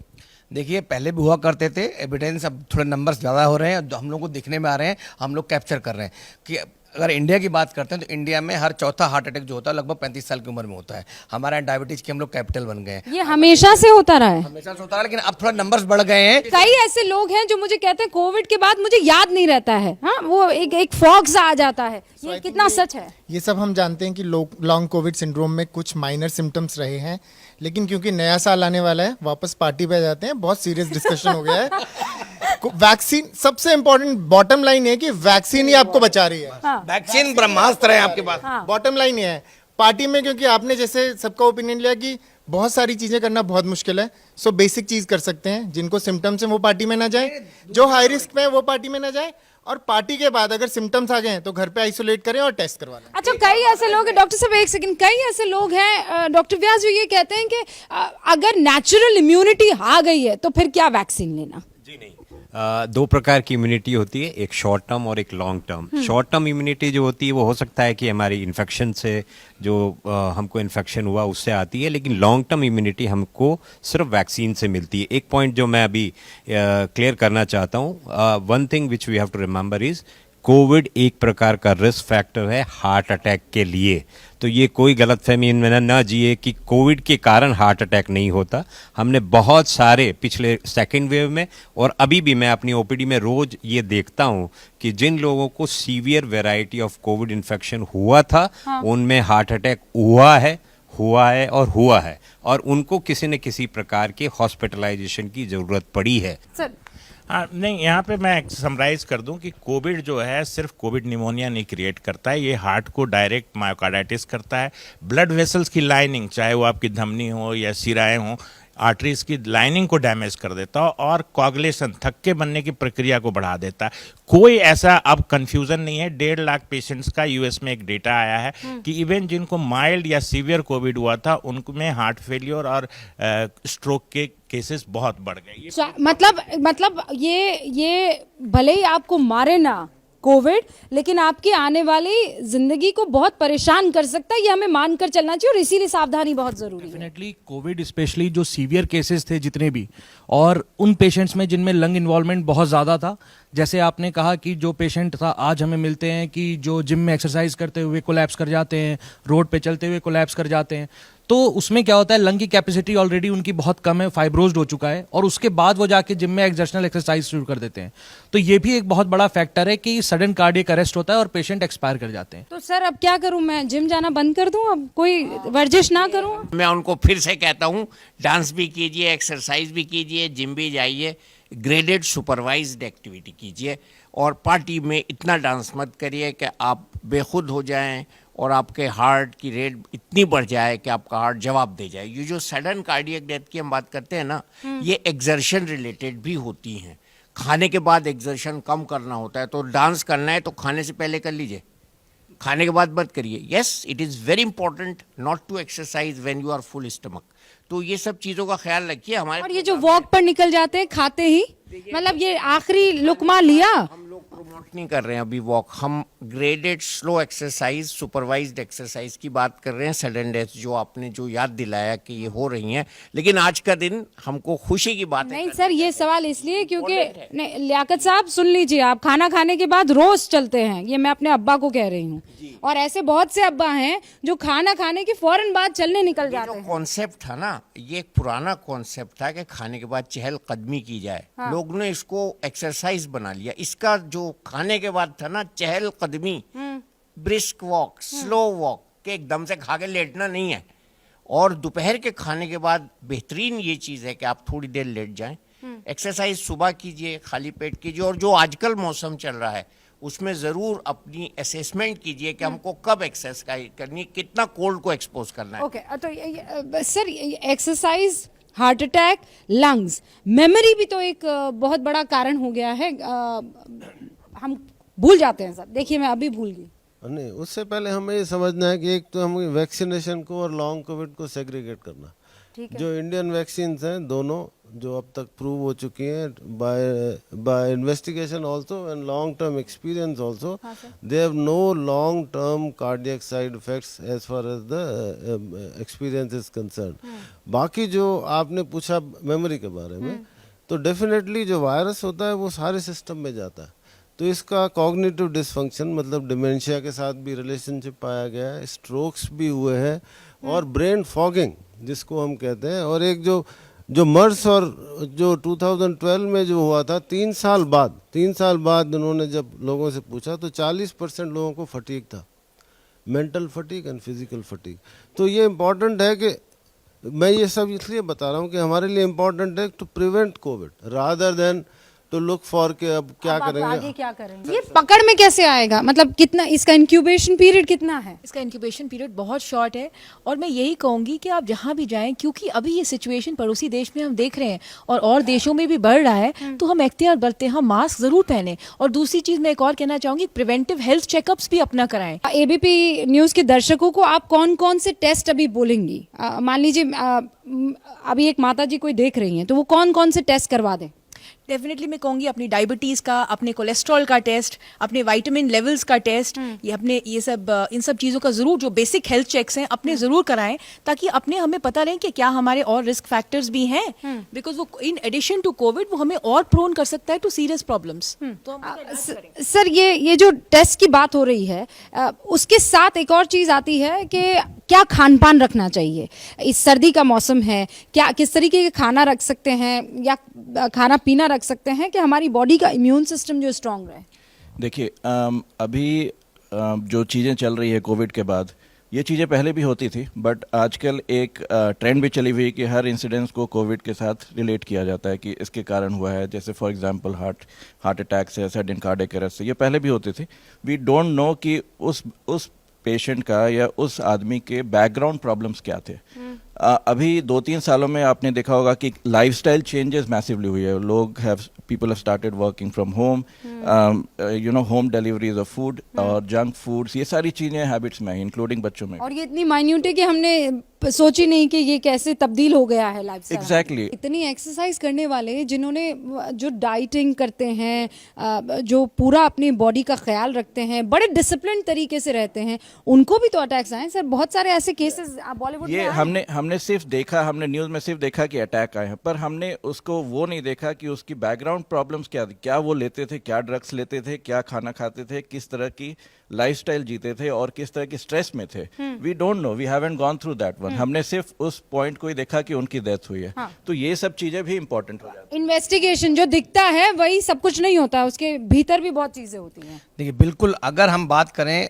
देखिए, पहले भी हुआ करते थे, एविडेंस अब थोड़े नंबर्स ज़्यादा हो रहे हैं, हम लोग को दिखने में आ रहे हैं, हम लोग कैप्चर कर रहे हैं कि अगर इंडिया की बात करते हैं तो इंडिया में हर चौथा हार्ट अटैक जो होता है लगभग 35 साल की उम्र में होता है। हमारा डायबिटीज के हम लोग कैपिटल बन गए हैं। ये हमेशा से होता रहा है? हमेशा से होता रहा, लेकिन अब थोड़ा नंबर्स बढ़ गए हैं। कई ऐसे लोग हैं जो मुझे कहते हैं कोविड के बाद मुझे याद नहीं रहता है, हाँ, वो एक फॉग सा आ जाता है। ये कितना सच है? ये सब हम जानते हैं कि लॉन्ग कोविड सिंड्रोम में कुछ माइनर सिम्टम्स रहे हैं, लेकिन क्योंकि नया साल आने वाला है, वापस पार्टी पे जाते हैं, बहुत सीरियस डिस्कशन हो गया है। वैक्सीन सबसे इंपॉर्टेंट, बॉटम लाइन है कि वैक्सीन ही आपको बचा रही है। वैक्सीन ब्रह्मास्त्र है आपके पास। बॉटम लाइन ये है पार्टी में, क्योंकि आपने जैसे सबका ओपिनियन लिया कि बहुत सारी चीजें करना बहुत मुश्किल है, सो बेसिक चीज कर सकते हैं। जिनको सिम्टम्स हैं वो पार्टी में ना जाए, जो हाई रिस्क पे है वो पार्टी में ना जाए, और पार्टी के बाद अगर सिम्टम्स आ गए हैं तो घर पे आइसोलेट करें और टेस्ट करवा लें। अच्छा, कई ऐसे लोग हैं, डॉक्टर साहब एक सेकंड, कई ऐसे लोग हैं, डॉक्टर व्यास जो ये कहते हैं कि अगर नेचुरल इम्यूनिटी आ गई है तो फिर क्या वैक्सीन लेना? जी नहीं, दो प्रकार की इम्यूनिटी होती है, एक शॉर्ट टर्म और एक long term. Short term immunity जो होती है वो हो सकता है कि हमारी इन्फेक्शन से जो हमको इन्फेक्शन हुआ उससे आती है, लेकिन लॉन्ग टर्म इम्यूनिटी हमको सिर्फ वैक्सीन से मिलती है। एक पॉइंट जो मैं अभी क्लियर करना चाहता हूँ, one thing which we have to remember is COVID एक प्रकार का रिस्क फैक्टर है हार्ट अटैक के लिए। तो ये कोई गलतफहमी इनमें ना जिए कि कोविड के कारण हार्ट अटैक नहीं होता। हमने बहुत सारे पिछले सेकेंड वेव में और अभी भी मैं अपनी ओपीडी में रोज ये देखता हूँ कि जिन लोगों को severe variety of Covid infection हुआ था, उनमें हार्ट अटैक हुआ है और उनको किसी न किसी प्रकार के हॉस्पिटलाइजेशन की जरूरत पड़ी है। सर नहीं, यहाँ पे मैं समराइज कर दूं कि कोविड जो है सिर्फ कोविड निमोनिया नहीं क्रिएट करता है, ये हार्ट को डायरेक्ट मायोकार्डाइटिस करता है। ब्लड वेसल्स की लाइनिंग, चाहे वो आपकी धमनी हो या सिराएं हो, आर्टरीज की लाइनिंग को डैमेज कर देता है और कोagulation, थक्के बनने की प्रक्रिया को बढ़ा देता है। कोई ऐसा अब कंफ्यूजन नहीं है। 1.5 लाख पेशेंट्स का यूएस में एक डेटा आया है कि इवन जिनको माइल्ड या सीवियर कोविड हुआ था उनमें हार्ट फेलियर और स्ट्रोक के केसेस बहुत बढ़ गए। मतलब ये भले ही आपको मारे ना कोविड, लेकिन आपकी आने वाली जिंदगी को बहुत परेशान कर सकता है, ये हमें मानकर चलना चाहिए और इसीलिए सावधानी बहुत जरूरी है। डेफिनेटली कोविड स्पेशली जो सीवियर केसेस थे जितने भी, और उन पेशेंट्स में जिनमें लंग इन्वॉल्वमेंट बहुत ज़्यादा था, जैसे आपने कहा कि जो पेशेंट था आज हमें मिलते हैं कि जो जिम में एक्सरसाइज करते हुए कोलैप्स कर जाते हैं, रोड पे चलते हुए कोलैप्स कर जाते हैं, तो उसमें क्या होता है, लंग की कैपेसिटी ऑलरेडी उनकी बहुत कम है, फाइब्रोज्ड हो चुका है, और उसके बाद वो जाके जिम में एक्सर्शनल एक्सरसाइज शुरू कर देते हैं। तो ये भी एक बहुत बड़ा फैक्टर है कि सडन कार्डियक अरेस्ट होता है और पेशेंट एक्सपायर कर जाते हैं। तो सर अब क्या करूं, मैं जिम जाना बंद कर दूं, अब कोई वर्जिश ना करूं? मैं उनको फिर से कहता हूँ, डांस भी कीजिए, एक्सरसाइज भी कीजिए, जिम भी जाइए, ग्रेडेड सुपरवाइज्ड एक्टिविटी कीजिए, और पार्टी में इतना डांस मत करिए कि आप बेखुद हो जाएं और आपके हार्ट की रेट इतनी बढ़ जाए कि आपका हार्ट जवाब दे जाए। ये जो सडन कार्डियक डेथ की हम बात करते हैं ना, ये एक्सर्शन रिलेटेड भी होती हैं। खाने के बाद एक्सर्शन कम करना होता है, तो डांस करना है तो खाने से पहले कर लीजिए, खाने के बाद मत करिए। Yes, it is very important not to exercise when you are full stomach. तो ये सब चीज़ों का ख्याल रखिए। हमारे और ये जो वॉक पर निकल जाते हैं खाते ही, मतलब ये आखिरी लुकमा लिया, हम लोग प्रमोट नहीं कर रहे हैं अभी वॉक, हम graded slow exercise, supervised exercise की बात कर रहे हैं। सडन डेथ जो आपने जो याद दिलाया कि ये हो रही हैं, लेकिन आज का दिन हमको खुशी की बात है। नहीं सर, ये सवाल इसलिए क्योंकि नहीं, लियाकत साहब सुन लीजिए, आप खाना खाने के बाद रोज चलते हैं, ये मैं अपने अब्बा को कह रही हूँ, और ऐसे बहुत से अब्बा हैं जो खाना खाने के फौरन बाद चलने निकल जाते हैं। कॉन्सेप्ट था ना, ये एक पुराना कॉन्सेप्ट था कि खाने के बाद चहल कदमी की जाए। हाँ। लोग ने इसको एक्सरसाइज बना लिया। इसका जो खाने के बाद था ना, चहल कदमी, ब्रिस्क वॉक, स्लो वॉक, के एकदम से खा के लेटना नहीं है। और दोपहर के खाने के बाद बेहतरीन ये चीज़ है कि आप थोड़ी देर लेट जाएं, एक्सरसाइज सुबह कीजिए, खाली पेट कीजिए, और जो आजकल मौसम चल रहा है उसमें ज़रूर अपनी असेसमेंट कीजिए कि हमको कब एक्सरसाइज करनी है, कितना कोल्ड को एक्सपोज करना है। ओके, तो sir exercise, heart attack, lungs, memory भी तो एक बहुत बड़ा कारण हो गया है। हम भूल जाते हैं सर, देखिए मैं अभी भूल गई। नहीं, उससे पहले हमें ये समझना है कि एक तो हमें वैक्सीनेशन को और लॉन्ग कोविड को सेग्रीगेट करना। जो इंडियन वैक्सीन हैं दोनों, जो अब तक प्रूव हो चुकी हैं by investigation also and long term experience also, they have no long term cardiac side effects as far as the experience is concern. बाकी जो आपने पूछा मेमोरी के बारे में, तो डेफिनेटली जो वायरस होता है वो सारे सिस्टम में जाता है, तो इसका कॉग्निटिव डिसफंक्शन मतलब डिमेंशिया के साथ भी रिलेशनशिप पाया गया है, स्ट्रोक्स भी हुए हैं, और ब्रेन फॉगिंग जिसको हम कहते हैं। और एक जो मर्स और जो 2012 में जो हुआ था, 3 साल बाद उन्होंने जब लोगों से पूछा तो 40% लोगों को फटीग था, mental fatigue and physical fatigue. तो ये इम्पॉर्टेंट है कि मैं ये सब इसलिए बता रहा हूँ कि हमारे लिए इम्पॉर्टेंट है to prevent COVID rather than to look for के अब क्या करेंगे, आगे क्या करेंगे। ये पकड़ में कैसे आएगा, मतलब कितना इसका इंक्यूबेशन पीरियड कितना है? इसका इंक्यूबेशन पीरियड बहुत शॉर्ट है, और मैं यही कहूँगी कि आप जहाँ भी जाएं, क्योंकि अभी ये सिचुएशन पड़ोसी देश में हम देख रहे हैं और देशों में भी बढ़ रहा है, तो हम एहतियात बरतें, हम मास्क जरूर पहने। और दूसरी चीज़ मैं एक और कहना चाहूँगी, प्रिवेंटिव हेल्थ चेकअप्स भी अपना कराएं। एबीपी न्यूज़ के दर्शकों को आप कौन कौन से टेस्ट अभी बोलेंगी? मान लीजिए अभी एक माता जी कोई देख रही हैं, तो वो कौन कौन से टेस्ट करवा दें? डेफिनेटली मैं कहूँगी अपनी डायबिटीज़ का, अपने कोलेस्ट्रॉल का टेस्ट, अपने विटामिन लेवल्स का टेस्ट, ये अपने ये सब इन सब चीज़ों का ज़रूर, जो बेसिक हेल्थ चेक्स हैं अपने ज़रूर कराएं, ताकि अपने हमें पता रहे कि क्या हमारे और रिस्क फैक्टर्स भी हैं, बिकॉज वो इन एडिशन टू कोविड वो हमें और प्रोन कर सकता है टू सीरियस प्रॉब्लम्स। तो हम उसका इलाज करें। सर ये जो टेस्ट की बात हो रही है, उसके साथ एक और चीज आती है कि क्या खान पान रखना चाहिए। इस सर्दी का मौसम है, क्या किस तरीके के खाना रख सकते हैं या खाना पीना रख सकते हैं कि हमारी बॉडी का इम्यून सिस्टम जो स्ट्रांग रहे। देखिए अभी जो चीज़ें चल रही है कोविड के बाद, ये चीज़ें पहले भी होती थी, बट आजकल एक ट्रेंड भी चली हुई है कि हर इंसिडेंस को कोविड के साथ रिलेट किया जाता है कि इसके कारण हुआ है। जैसे फॉर एग्जांपल हार्ट अटैक से, सडन कार्डियक अरेस्ट से, ये पहले भी होते थे। वी डोंट नो कि उस पेशेंट का या उस आदमी के बैकग्राउंड प्रॉब्लम्स क्या थे। अभी 2-3 सालों में आपने देखा होगा कि लाइफस्टाइल चेंजेस मैसिवली हुई है। People have started working from home, you know, home deliveries of food और जंक फूड्स, ये सारी चीजें हैबिट्स में, इंक्लूडिंग बच्चों में। और ये इतनी माइन्यूट है कि हमने सोची नहीं कि ये कैसे तब्दील हो गया है लाइफस्टाइल। एग्जैक्टली। इतनी एक्सरसाइज करने वाले, जिन्होंने जो डाइटिंग करते हैं, जो पूरा अपनी बॉडी का ख्याल रखते हैं, बड़े डिसिप्लिन तरीके से रहते हैं, उनको भी तो अटैक्स आए सर। बहुत सारे ऐसे केसेस बॉलीवुड में ये हमने सिर्फ देखा, हमने न्यूज़ में सिर्फ देखा कि अटैक आए हैं, पर हमने उसको वो नहीं देखा कि उसकी बैकग्राउंड प्रॉब्लम्स क्या थी, क्या वो लेते थे, क्या ड्रग्स लेते थे, क्या खाना खाते थे, किस तरह की लाइफस्टाइल जीते थे और किस तरह की स्ट्रेस में थे। We don't know, we haven't gone through that one. हमने सिर्फ उस पॉइंट को ही देखा कि उनकी डेथ हुई है। तो ये सब चीजें भी इंपॉर्टेंट हो जाती है। इन्वेस्टिगेशन जो दिखता है वही सब कुछ नहीं होता, उसके भीतर भी बहुत चीजें होती हैं। देखिए बिल्कुल, अगर हम बात करें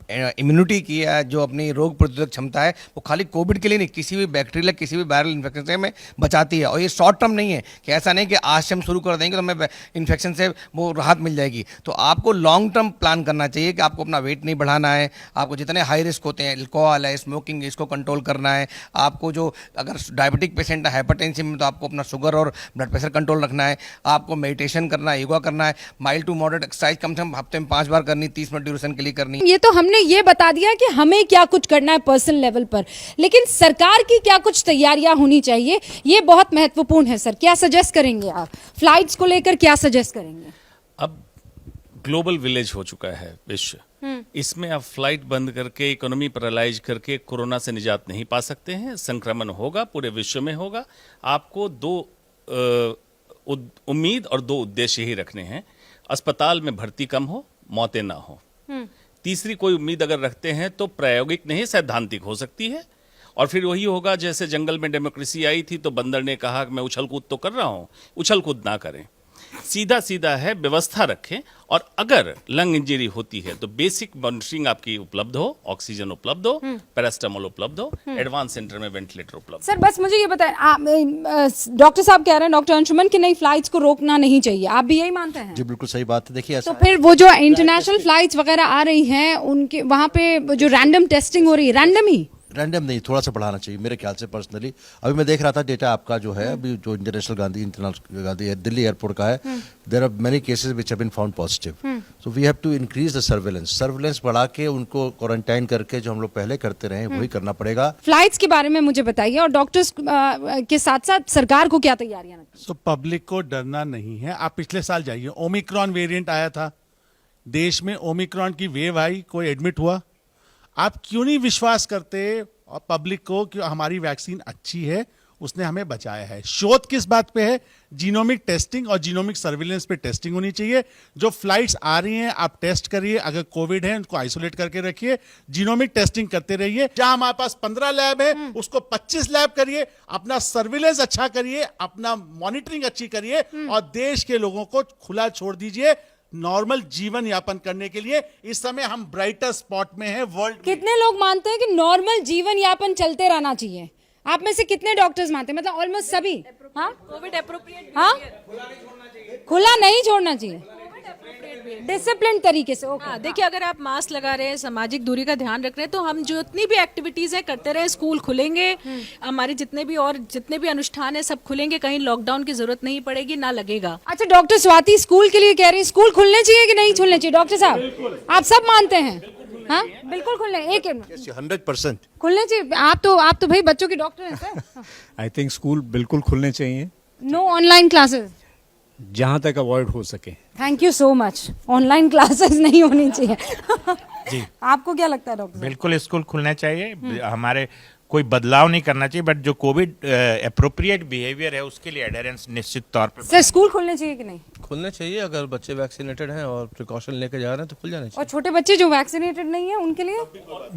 इम्यूनिटी की या जो अपनी रोग प्रतिरोधक क्षमता है, वो खाली कोविड के लिए नहीं, किसी भी बैक्टीरियल, किसी भी वायरल इन्फेक्शन से हमें बचाती है। और ये शॉर्ट टर्म नहीं है कि ऐसा नहीं कि आज से हम शुरू कर देंगे तो हमें इन्फेक्शन से वो राहत मिल जाएगी। तो आपको लॉन्ग टर्म प्लान करना चाहिए कि आपको अपना वेट नहीं बढ़ाना है, आपको जितने हाई रिस्क होते हैं, अल्कोहल है, स्मोकिंग, इसको कंट्रोल करना है, आपको जो अगर डायबिटिक पेशेंट है, हाइपरटेंसिव में, तो आपको अपना शुगर और ब्लड प्रेशर कंट्रोल रखना है, आपको मेडिटेशन करना है, योगा करना है, माइल्ड टू मॉडरेट एक्सरसाइज कम से कम हफ्ते में 5 बार करनी, 30 मिनट ड्यूरेशन के लिए करनी। ये तो हमने ये बता दिया कि हमें क्या कुछ करना है पर्सनल लेवल पर, लेकिन सरकार की क्या कुछ तैयारियां होनी चाहिए, ये बहुत महत्वपूर्ण है। सर क्या सजेस्ट करेंगे आप फ्लाइट्स को लेकर, क्या सजेस्ट करेंगे? अब ग्लोबल विलेज हो चुका है विश्व, इसमें आप फ्लाइट बंद करके, इकोनॉमी पैरालाइज करके कोरोना से निजात नहीं पा सकते हैं। संक्रमण होगा, पूरे विश्व में होगा। आपको 2 उम्मीद और 2 उद्देश्य ही रखने हैं। अस्पताल में भर्ती कम हो, मौतें ना हो। तीसरी कोई उम्मीद अगर रखते हैं तो प्रायोगिक नहीं, सैद्धांतिक हो सकती है। और फिर वही होगा जैसे जंगल में डेमोक्रेसी आई थी तो बंदर ने कहा कि मैं उछल कूद तो कर रहा हूं, उछल कूद ना करें, सीधा सीधा है, व्यवस्था रखें। और अगर लंग इंजरी होती है तो बेसिक मॉनिटरिंग आपकी उपलब्ध हो, ऑक्सीजन उपलब्ध हो, पैरास्टामोल उपलब्ध हो, एडवांस सेंटर में वेंटिलेटर उपलब्ध। सर बस मुझे ये बताएं, डॉक्टर साहब कह रहे हैं, डॉक्टर अंशुमन, कि नई फ्लाइट्स को रोकना नहीं चाहिए, आप भी यही मानते हैं? जी बिल्कुल सही बात है। देखिए तो फिर वो जो इंटरनेशनल फ्लाइट्स वगैरह आ रही हैं, उनके वहां पे जो रैंडम टेस्टिंग हो रही है, रैंडम ही, रैंडम नहीं, थोड़ा सा बढ़ाना चाहिए मेरे ख्याल से पर्सनली। अभी मैं देख रहा था डेटा आपका जो है, अभी जो इंटरनेशनल गांधी दिल्ली एयरपोर्ट का है, there are many cases which have been found positive. So we have to increase the surveillance बढ़ा के उनको क्वारंटाइन करके जो हम लोग पहले करते रहे वही करना पड़ेगा। फ्लाइट्स के बारे में मुझे बताइए, और डॉक्टर्स के साथ साथ सरकार को क्या तैयारियां रखनी? सो पब्लिक को डरना नहीं है। आप पिछले साल जाइए, ओमिक्रॉन वेरिएंट आया था देश में, ओमिक्रॉन की वेव आई, कोई एडमिट हुआ? आप क्यों नहीं विश्वास करते और पब्लिक को कि हमारी वैक्सीन अच्छी है, उसने हमें बचाया है? शोध किस बात पे है? जीनोमिक टेस्टिंग और जीनोमिक सर्विलेंस पे टेस्टिंग होनी चाहिए। जो फ्लाइट्स आ रही हैं आप टेस्ट करिए, अगर कोविड है उनको आइसोलेट करके रखिए, जीनोमिक टेस्टिंग करते रहिए। जहां हमारे पास 15 लैब है उसको 25 लैब करिए, अपना सर्विलेंस अच्छा करिए, अपना मॉनिटरिंग अच्छी करिए और देश के लोगों को खुला छोड़ दीजिए नॉर्मल जीवन यापन करने के लिए। इस समय हम ब्राइटर स्पॉट में हैं वर्ल्ड। कितने लोग मानते हैं कि नॉर्मल जीवन यापन चलते रहना चाहिए? आप में से कितने डॉक्टर्स मानते हैं? मतलब ऑलमोस्ट सभी। हाँ, कोविड एप्रोप्रिएट, हाँ, खुला नहीं छोड़ना चाहिए, डिसिप्लिन तरीके से। हाँ, देखिए अगर आप मास्क लगा रहे हैं, सामाजिक दूरी का ध्यान रख रहे हैं, तो हम जो जितनी भी एक्टिविटीज है करते रहे। स्कूल खुलेंगे, हमारे जितने भी अनुष्ठान है सब खुलेंगे, कहीं लॉकडाउन की जरूरत नहीं पड़ेगी, ना लगेगा। अच्छा, डॉक्टर स्वाति स्कूल के लिए कह रही है, स्कूल खुलने चाहिए कि नहीं खुलने चाहिए? डॉक्टर साहब आप सब मानते हैं? हाँ बिल्कुल खुलने, 100% खुलने चाहिए। आप तो भाई बच्चों के डॉक्टर हैं सर। आई थिंक स्कूल बिल्कुल खुलने चाहिए। No online classes? जहाँ तक अवॉइड हो सके। Thank you so much. Online classes नहीं होनी चाहिए। जी आपको क्या लगता है डॉक्टर? बिल्कुल स्कूल खुलने चाहिए, हमारे कोई बदलाव नहीं करना चाहिए, बट जो कोविड अप्रोप्रिएट बिहेवियर है उसके लिए एडहेरेंस निश्चित तौर पे। सर स्कूल खुलने चाहिए कि नहीं? खुलने चाहिए, अगर बच्चे वैक्सीनेटेड हैं और प्रिकॉशन लेके जा रहे हैं तो खुल जाने और चाहिए। छोटे बच्चे जो वैक्सीनेटेड नहीं है उनके लिए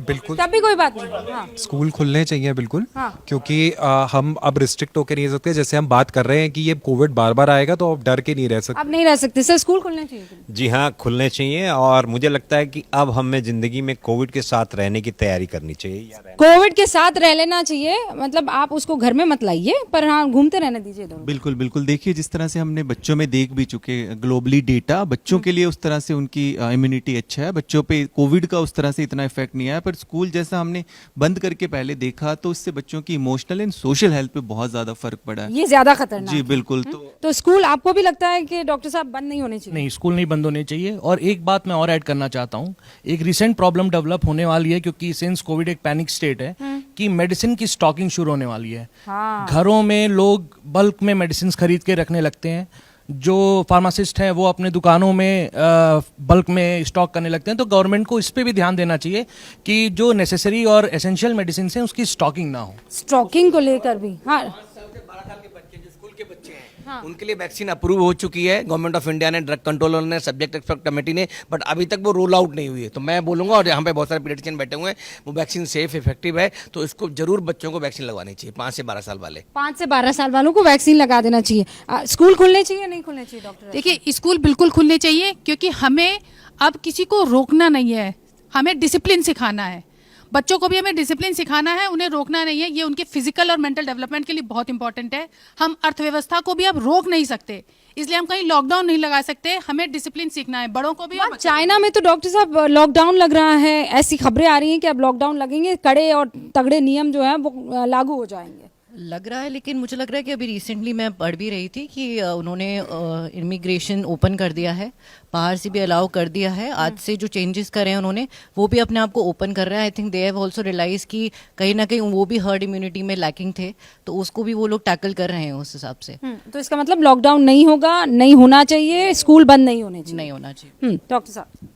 बिल्कुल तब भी कोई बात नहीं। हाँ। स्कूल खुलने चाहिए बिल्कुल, हाँ। क्योंकि हम अब रिस्ट्रिक्ट होकर नहीं रह सकते। जैसे हम बात कर रहे हैं कि ये कोविड बार बार आएगा तो अब डर के नहीं रह सकते। अब नहीं रह सकते सर, स्कूल खुलने चाहिए कि नहीं? जी हाँ, खुलने चाहिए, और मुझे लगता है कि अब हमें जिंदगी में कोविड के साथ रहने की तैयारी करनी चाहिए। कोविड के साथ रह लेना चाहिए, मतलब आप उसको घर में मत लाइए, पर हाँ घूमते रहने दीजिए दोनों। बिल्कुल बिल्कुल, देखिए जिस तरह से हमने बच्चों में देख भी चुके ग्लोबली डेटा, बच्चों के लिए उस तरह से उनकी इम्यूनिटी अच्छा है, बच्चों पे कोविड का उस तरह से इतना इफेक्ट नहीं आया। पर स्कूल जैसा हमने बंद करके पहले देखा तो इससे बच्चों की इमोशनल एंड सोशल हेल्थ पे बहुत ज्यादा फर्क पड़ा है। ये ज्यादा खतरनाक जी है। बिल्कुल। तो स्कूल आपको भी लगता है कि डॉक्टर साहब बंद नहीं होने चाहिए? नहीं, स्कूल नहीं बंद होने चाहिए। और एक बात मैं और ऐड करना चाहता हूँ, एक रिसेंट प्रॉब्लम डेवलप होने वाली है, क्योंकि सिंस कोविड एक पैनिक स्टेट है कि मेडिसिन की स्टॉकिंग शुरू होने वाली है। हाँ। घरों में लोग बल्क में मेडिसिन खरीद के रखने लगते हैं, जो फार्मासिस्ट हैं वो अपने दुकानों में बल्क में स्टॉक करने लगते हैं। तो गवर्नमेंट को इस पे भी ध्यान देना चाहिए कि जो नेसेसरी और एसेंशियल मेडिसिन हैं उसकी स्टॉकिंग ना हो। स्टॉकिंग को लेकर भी हाँ। हाँ। उनके लिए वैक्सीन अप्रूव हो चुकी है, गवर्नमेंट ऑफ इंडिया ने, ड्रग कंट्रोलर ने, सब्जेक्ट एक्सपर्ट कमेटी ने, बट अभी तक वो रोल आउट नहीं हुई है। तो मैं बोलूंगा, और यहाँ पे बहुत सारे पीडियट्रिशियन बैठे हुए हैं, वो वैक्सीन सेफ इफेक्टिव है, तो इसको जरूर बच्चों को वैक्सीन लगवानी चाहिए, 5 से 12 साल वाले। 5 से 12 साल वालों को वैक्सीन लगा देना चाहिए। स्कूल खुलने चाहिए नहीं खुलने चाहिए डॉक्टर? देखिए स्कूल बिल्कुल खुलने चाहिए, क्योंकि हमें अब किसी को रोकना नहीं है, हमें डिसिप्लिन सिखाना है। बच्चों को भी हमें डिसिप्लिन सिखाना है, उन्हें रोकना नहीं है। ये उनके फिजिकल और मेंटल डेवलपमेंट के लिए बहुत इंपॉर्टेंट है। हम अर्थव्यवस्था को भी अब रोक नहीं सकते, इसलिए हम कहीं लॉकडाउन नहीं लगा सकते। हमें डिसिप्लिन सीखना है, बड़ों को भी। चाइना में तो डॉक्टर साहब लॉकडाउन लग रहा है, ऐसी खबरें आ रही हैं कि अब लॉकडाउन लगेंगे, कड़े और तगड़े नियम जो हैं वो लागू हो जाएंगे। लग रहा है, लेकिन मुझे लग रहा है कि अभी रिसेंटली मैं पढ़ भी रही थी कि उन्होंने इमिग्रेशन ओपन कर दिया है, बाहर से भी अलाउ कर दिया है। आज से जो चेंजेस करे हैं उन्होंने, वो भी अपने आप को ओपन कर रहे हैं। I think they have also realise कि कहीं ना कहीं वो भी हर्ड इम्यूनिटी में लैकिंग थे, तो उसको भी वो लोग टैकल कर रहे हैं उस हिसाब से। तो इसका मतलब लॉकडाउन नहीं होगा, नहीं होना चाहिए, स्कूल बंद नहीं होने चाहिए। नहीं होना चाहिए। डॉक्टर साहब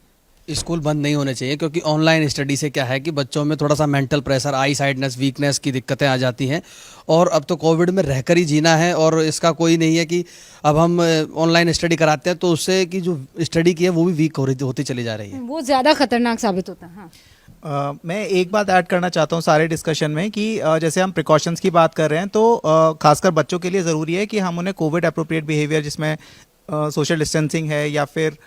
स्कूल बंद नहीं होने चाहिए, क्योंकि ऑनलाइन स्टडी से क्या है कि बच्चों में थोड़ा सा मेंटल प्रेशर, आई साइडनेस, वीकनेस की दिक्कतें आ जाती हैं। और अब तो कोविड में रहकर ही जीना है, और इसका कोई नहीं है कि अब हम ऑनलाइन स्टडी कराते हैं तो उससे कि जो स्टडी की है वो भी वीक होती चली जा रही है। वो ज़्यादा खतरनाक साबित होता है। हाँ। मैं एक बात ऐड करना चाहता हूँ सारे डिस्कशन में कि जैसे हम प्रिकॉशंस की बात कर रहे हैं, तो खासकर बच्चों के लिए ज़रूरी है कि हम उन्हें कोविड अप्रोप्रिएट बिहेवियर, जिसमें सोशल डिस्टेंसिंग है या फिर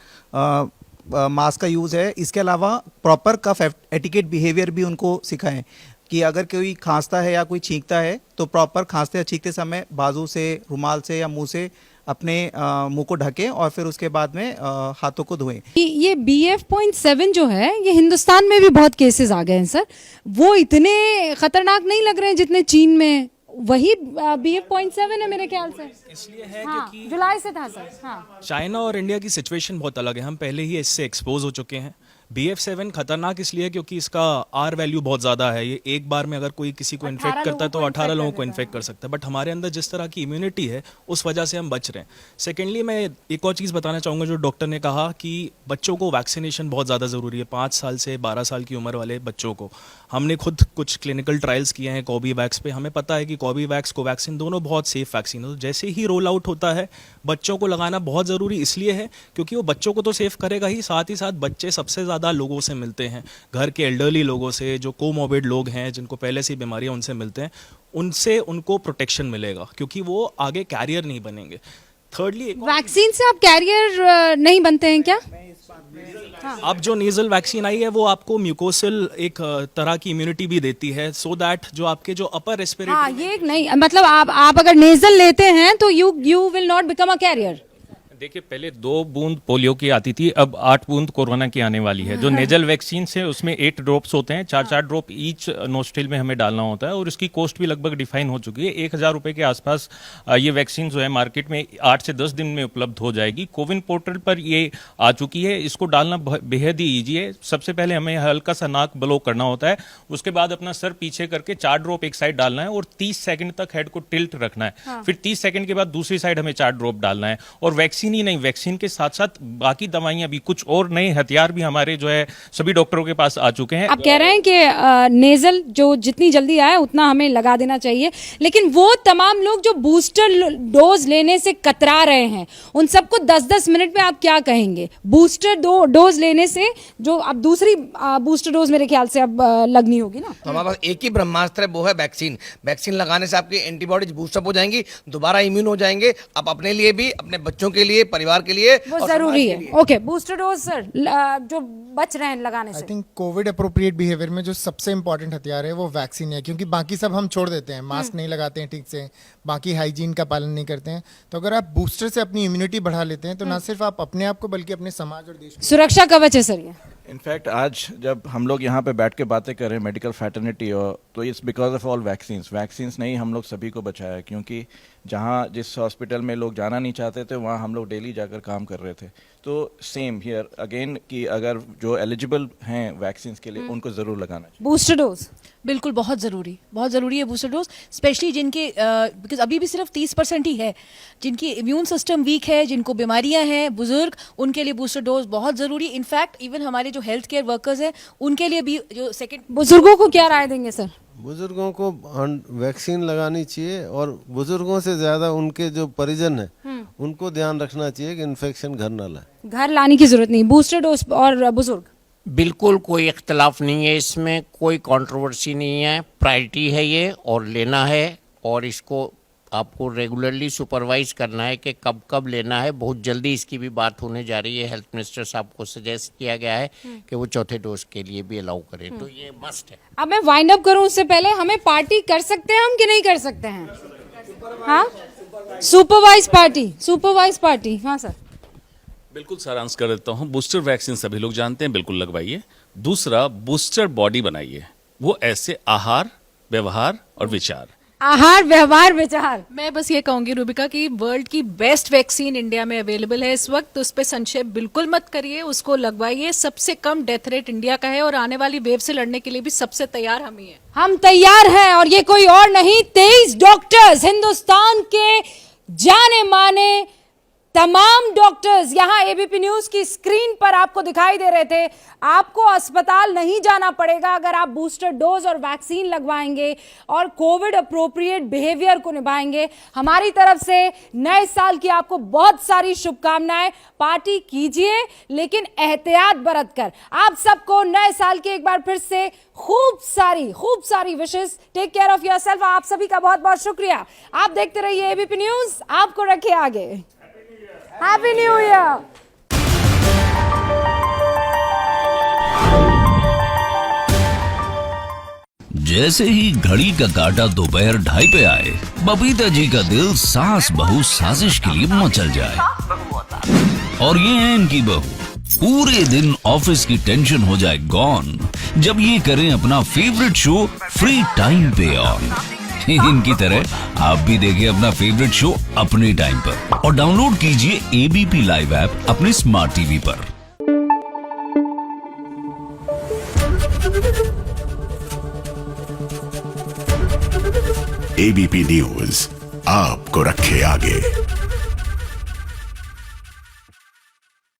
मास्क का यूज़ है, इसके अलावा प्रॉपर कफ एटिकेट बिहेवियर भी उनको सिखाएं कि अगर कोई खांसता है या कोई छींकता है तो प्रॉपर खांसते या छींकते समय बाजू से, रुमाल से या मुंह से अपने मुंह को ढकें और फिर उसके बाद में हाथों को धोएं। ये BF.7 जो है, ये हिंदुस्तान में भी बहुत केसेस आ गए हैं सर। वो इतने खतरनाक नहीं लग रहे हैं जितने चीन में। वही BF.7 है मेरे ख्याल से, इसलिए है हाँ, क्योंकि जुलाई से था सर। हाँ। चाइना और इंडिया की सिचुएशन बहुत अलग है, हम पहले ही इससे एक्सपोज हो चुके हैं। BF.7 खतरनाक इसलिए क्योंकि इसका R वैल्यू बहुत ज़्यादा है। ये एक बार में अगर कोई किसी को इन्फेक्ट करता है तो 18 लोगों को इन्फेक्ट कर सकता है, बट हमारे अंदर जिस तरह की इम्यूनिटी है उस वजह से हम बच रहे हैं। सेकेंडली मैं एक और चीज़ बताना चाहूँगा, जो डॉक्टर ने कहा कि बच्चों को वैक्सीनेशन बहुत ज़्यादा ज़रूरी है। 5 साल से 12 साल की उम्र वाले बच्चों को, हमने खुद कुछ क्लिनिकल ट्रायल्स किए हैं कोर्बेवैक्स पे। हमें पता है कि कोर्बेवैक्स, कोवैक्सीन दोनों बहुत सेफ वैक्सीन है। तो जैसे ही रोल आउट होता है बच्चों को लगाना बहुत ज़रूरी इसलिए है क्योंकि वो बच्चों को तो सेफ करेगा ही, साथ बच्चे सबसे ज़्यादा लोगों से मिलते हैं, घर के एल्डरली लोगों से, जो कोमोर्बिड लोग हैं, जिनको पहले से बीमारियां, उनसे मिलते हैं। उनसे उनको प्रोटेक्शन मिलेगा क्योंकि वो आगे कैरियर नहीं बनेंगे। थर्डली, वैक्सीन से आप कैरियर नहीं बनते हैं क्या? अब जो नेजल वैक्सीन आई है वो आपको म्यूकोसल एक तरह की इम्यूनिटी भी देती है, सो दैट जो आपके जो अपर रेस्पिरेटरी, हाँ, ये नहीं मतलब आप अगर नेजल लेते हैं तो you will not become a carrier. देखिए पहले 2 बूंद पोलियो की आती थी, अब 8 बूंद कोरोना की आने वाली है। जो नेजल वैक्सीन है उसमें 8 ड्रॉप्स होते हैं, 4 ड्रॉप ईच नोस्ट्रिल में हमें डालना होता है और इसकी कॉस्ट भी लगभग डिफाइन हो चुकी है। 1000 रुपए के आसपास ये वैक्सीन जो है मार्केट में 8 से 10 दिन में उपलब्ध हो जाएगी। कोविन पोर्टल पर ये आ चुकी है। इसको डालना बेहद ही ईजी है। सबसे पहले हमें हल्का सा नाक ब्लो करना होता है, उसके बाद अपना सर पीछे करके 4 ड्रॉप एक साइड डालना है और 30 सेकंड तक हेड को टिल्ट रखना है। फिर 30 सेकंड के बाद दूसरी साइड हमें 4 ड्रॉप डालना है। और वैक्सीन ही नहीं, वैक्सीन के साथ साथ बाकी दवाइयां भी, कुछ और नए हथियार भी हमारे जो है सभी डॉक्टरों के पास आ चुके हैं। आप कह रहे हैं कि नेजल जो जितनी जल्दी आए उतना हमें लगा देना चाहिए, लेकिन वो तमाम लोग जो बूस्टर डोज लेने से कतरा रहे हैं उन सबको 10-10 मिनट में आप क्या कहेंगे? बूस्टर डोज लेने से जो अब दूसरी बूस्टर डोज मेरे ख्याल से अब लगनी होगी ना, तो हमारे पास एक ही ब्रह्मास्त्र है, वो है वैक्सीन। वैक्सीन लगाने से आपकी एंटीबॉडीज बूस्टअप हो जाएंगी, दोबारा इम्यून हो जाएंगे, आप अपने लिए भी, अपने बच्चों के लिए, परिवार के लिए, वो जरूरी है। ओके, बूस्टर डोज सर जो बच रहे हैं लगाने से। I think Covid appropriate behaviour में जो सबसे इंपॉर्टेंट हथियार है वो वैक्सीन है, क्योंकि बाकी सब हम छोड़ देते हैं, मास्क नहीं लगाते हैं ठीक से, बाकी हाइजीन का पालन नहीं करते हैं। तो अगर आप बूस्टर से अपनी इम्यूनिटी बढ़ा लेते हैं तो ना सिर्फ आप अपने आप को बल्कि अपने समाज और देश सुरक्षा कवच है सर ये। इनफैक्ट आज जब हम लोग यहाँ पे बैठ के बातें कर रहे हैं मेडिकल फैटर्निटी, और तो it's because of all vaccines ने ही हम लोग सभी को बचाया, क्योंकि जहाँ जिस हॉस्पिटल में लोग जाना नहीं चाहते थे वहाँ हम लोग डेली जाकर काम कर रहे थे। तो सेम हियर अगेन कि अगर जो एलिजिबल हैं वैक्सीन्स के लिए उनको ज़रूर लगाना चाहिए बूस्टर डोज। बिल्कुल बहुत ज़रूरी है बूस्टर डोज, स्पेशली जिनके बिकॉज अभी भी सिर्फ 30% ही है जिनकी इम्यून सिस्टम वीक है, जिनको बीमारियां हैं, बुजुर्ग, उनके लिए बूस्टर डोज बहुत ज़रूरी। इनफैक्ट इवन हमारे जो हेल्थ केयर वर्कर्स हैं उनके लिए भी जो सेकेंड। बुजुर्गों को क्या राय देंगे सर? बुजुर्गों को वैक्सीन लगानी चाहिए और बुजुर्गों से ज़्यादा उनके जो परिजन हैं उनको ध्यान रखना चाहिए कि इन्फेक्शन घर न लाए। घर लाने की जरूरत नहीं, बूस्टर डोज और बुजुर्ग बिल्कुल कोई इख्तलाफ नहीं है, इसमें कोई कंट्रोवर्सी नहीं है, प्रायोरिटी है ये और लेना है, और इसको आपको रेगुलरली सुपरवाइज करना है कि कब कब लेना है। बहुत जल्दी इसकी भी बात होने जा रही है, हेल्थ मिनिस्टर साहब को सजेस्ट किया गया है कि वो चौथे डोज के लिए भी अलाउ करें, तो ये मस्ट है। अब मैं वाइंड अप करूं उससे पहले, हमें पार्टी कर सकते हैं हम कि नहीं कर सकते हैं? हाँ, सुपरवाइज पार्टी। हाँ सर, बिल्कुल सारांश कर देता हूँ। बूस्टर वैक्सीन सभी लोग जानते हैं, बिल्कुल लगवाइए। दूसरा, बूस्टर बॉडी बनाइए, वो ऐसे आहार, व्यवहार और विचार। मैं बस ये कहूंगी रूबिका कि वर्ल्ड की बेस्ट वैक्सीन इंडिया में अवेलेबल है इस वक्त, तो उस पर संशय बिल्कुल मत करिए, उसको लगवाइए। सबसे कम डेथ रेट इंडिया का है और आने वाली वेव से लड़ने के लिए भी सबसे तैयार हम ही हैं। हम तैयार हैं और ये कोई और नहीं, 23 डॉक्टर्स, हिंदुस्तान के जाने माने तमाम डॉक्टर्स यहाँ एबीपी न्यूज की स्क्रीन पर आपको दिखाई दे रहे थे। आपको अस्पताल नहीं जाना पड़ेगा अगर आप बूस्टर डोज और वैक्सीन लगवाएंगे और कोविड अप्रोप्रिएट बिहेवियर को निभाएंगे। हमारी तरफ से नए साल की आपको बहुत सारी शुभकामनाएं। पार्टी कीजिए लेकिन एहतियात बरत कर। आप सबको नए साल की एक बार फिर से खूब सारी विशेष। Take care of yourself. आप सभी का बहुत बहुत शुक्रिया। आप देखते रहिए एबीपी न्यूज, आपको रखे आगे। Happy new year. जैसे ही घड़ी का काटा दोपहर 2:30 पे आए, बबीता जी का दिल सास बहू साजिश के लिए मचल जाए। और ये है इनकी बहू, पूरे दिन ऑफिस की टेंशन हो जाए गॉन जब ये करें अपना फेवरेट शो फ्री टाइम पे ऑन। इनकी तरह आप भी देखिए अपना फेवरेट शो अपने टाइम पर और डाउनलोड कीजिए एबीपी लाइव ऐप अपने स्मार्ट टीवी पर। एबीपी न्यूज आपको रखे आगे।